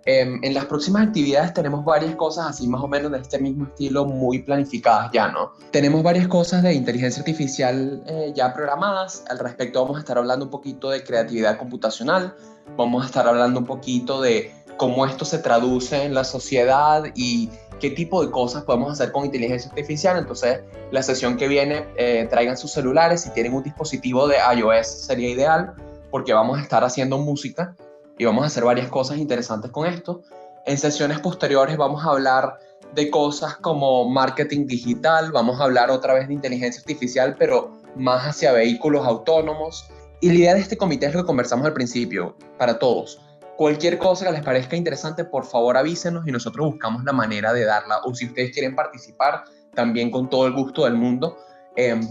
[SPEAKER 1] En las próximas actividades tenemos varias cosas así más o menos de este mismo estilo muy planificadas ya, ¿no? Tenemos varias cosas de inteligencia artificial ya programadas. Al respecto vamos a estar hablando un poquito de creatividad computacional, vamos a estar hablando un poquito de cómo esto se traduce en la sociedad y qué tipo de cosas podemos hacer con inteligencia artificial. Entonces, la sesión que viene, traigan sus celulares. Si tienen un dispositivo de iOS sería ideal, porque vamos a estar haciendo música y vamos a hacer varias cosas interesantes con esto. En sesiones posteriores vamos a hablar de cosas como marketing digital, vamos a hablar otra vez de inteligencia artificial, pero más hacia vehículos autónomos. Y la idea de este comité es lo que conversamos al principio, para todos. Cualquier cosa que les parezca interesante, por favor avísenos y nosotros buscamos la manera de darla. O si ustedes quieren participar, también con todo el gusto del mundo.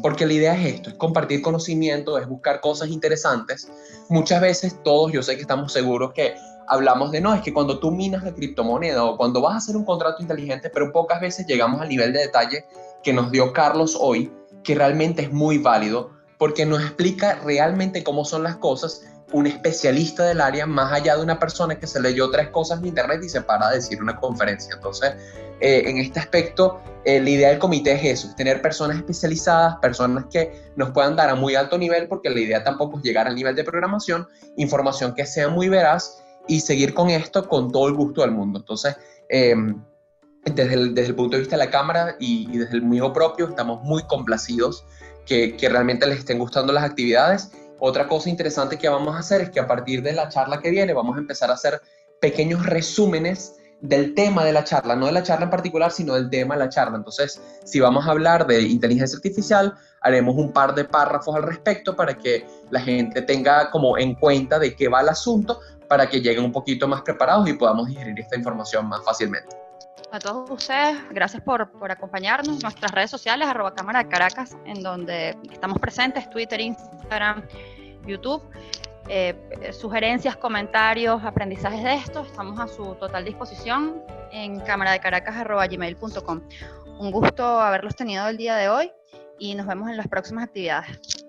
[SPEAKER 1] Porque la idea es esto, es compartir conocimiento, es buscar cosas interesantes. Muchas veces todos, yo sé que estamos seguros que hablamos de, no, es que cuando tú minas la criptomoneda o cuando vas a hacer un contrato inteligente, pero pocas veces llegamos al nivel de detalle que nos dio Carlos hoy, que realmente es muy válido, porque nos explica realmente cómo son las cosas un especialista del área, más allá de una persona que se leyó 3 cosas en internet y se para a decir una conferencia. Entonces, en este aspecto, la idea del comité es eso, es tener personas especializadas, personas que nos puedan dar a muy alto nivel, porque la idea tampoco es llegar al nivel de programación, información que sea muy veraz y seguir con esto con todo el gusto del mundo. Entonces, desde el punto de vista de la cámara y desde el mío propio, estamos muy complacidos que realmente les estén gustando las actividades. Otra cosa interesante que vamos a hacer es que a partir de la charla que viene vamos a empezar a hacer pequeños resúmenes del tema de la charla, no de la charla en particular, sino del tema de la charla. Entonces, si vamos a hablar de inteligencia artificial, haremos un par de párrafos al respecto para que la gente tenga como en cuenta de qué va el asunto, para que lleguen un poquito más preparados y podamos digerir esta información más fácilmente.
[SPEAKER 3] A todos ustedes, gracias por acompañarnos. Nuestras redes sociales, @Cámara de Caracas, en donde estamos presentes, Twitter, Instagram, YouTube. Sugerencias, comentarios, aprendizajes de esto, estamos a su total disposición en camaradecaracas@gmail.com. Un gusto haberlos tenido el día de hoy y nos vemos en las próximas actividades.